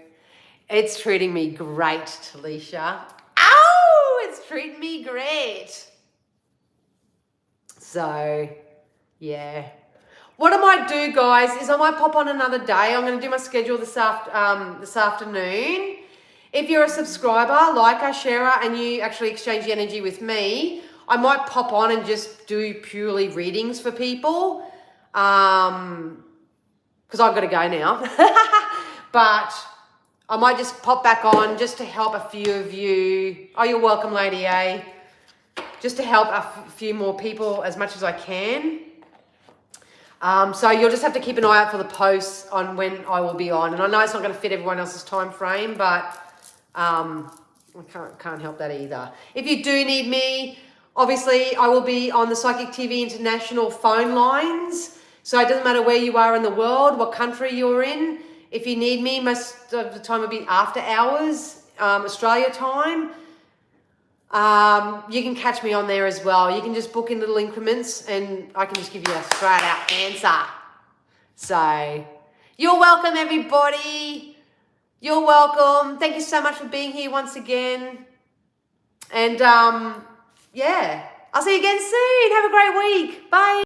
it's treating me great, Talisha. Ow! It's treating me great. So, yeah. What I might do, guys, is I might pop on another day. I'm going to do my schedule this afternoon. If you're a subscriber, liker, sharer, and you actually exchange the energy with me, I might pop on and just do purely readings for people. Because I've got to go now. But I might just pop back on just to help a few of you. Oh, you're welcome, Lady A. Just to help a few more people as much as I can. So you'll just have to keep an eye out for the posts on when I will be on. And I know it's not going to fit everyone else's time frame, but I can't help that either. If you do need me, obviously I will be on the Psychic TV International phone lines. So it doesn't matter where you are in the world, what country you're in. If you need me, most of the time it'll be after hours, Australia time. You can catch me on there as well. You can just book in little increments and I can just give you a straight out answer. So you're welcome, everybody. You're welcome. Thank you so much for being here once again. And yeah, I'll see you again soon. Have a great week. Bye.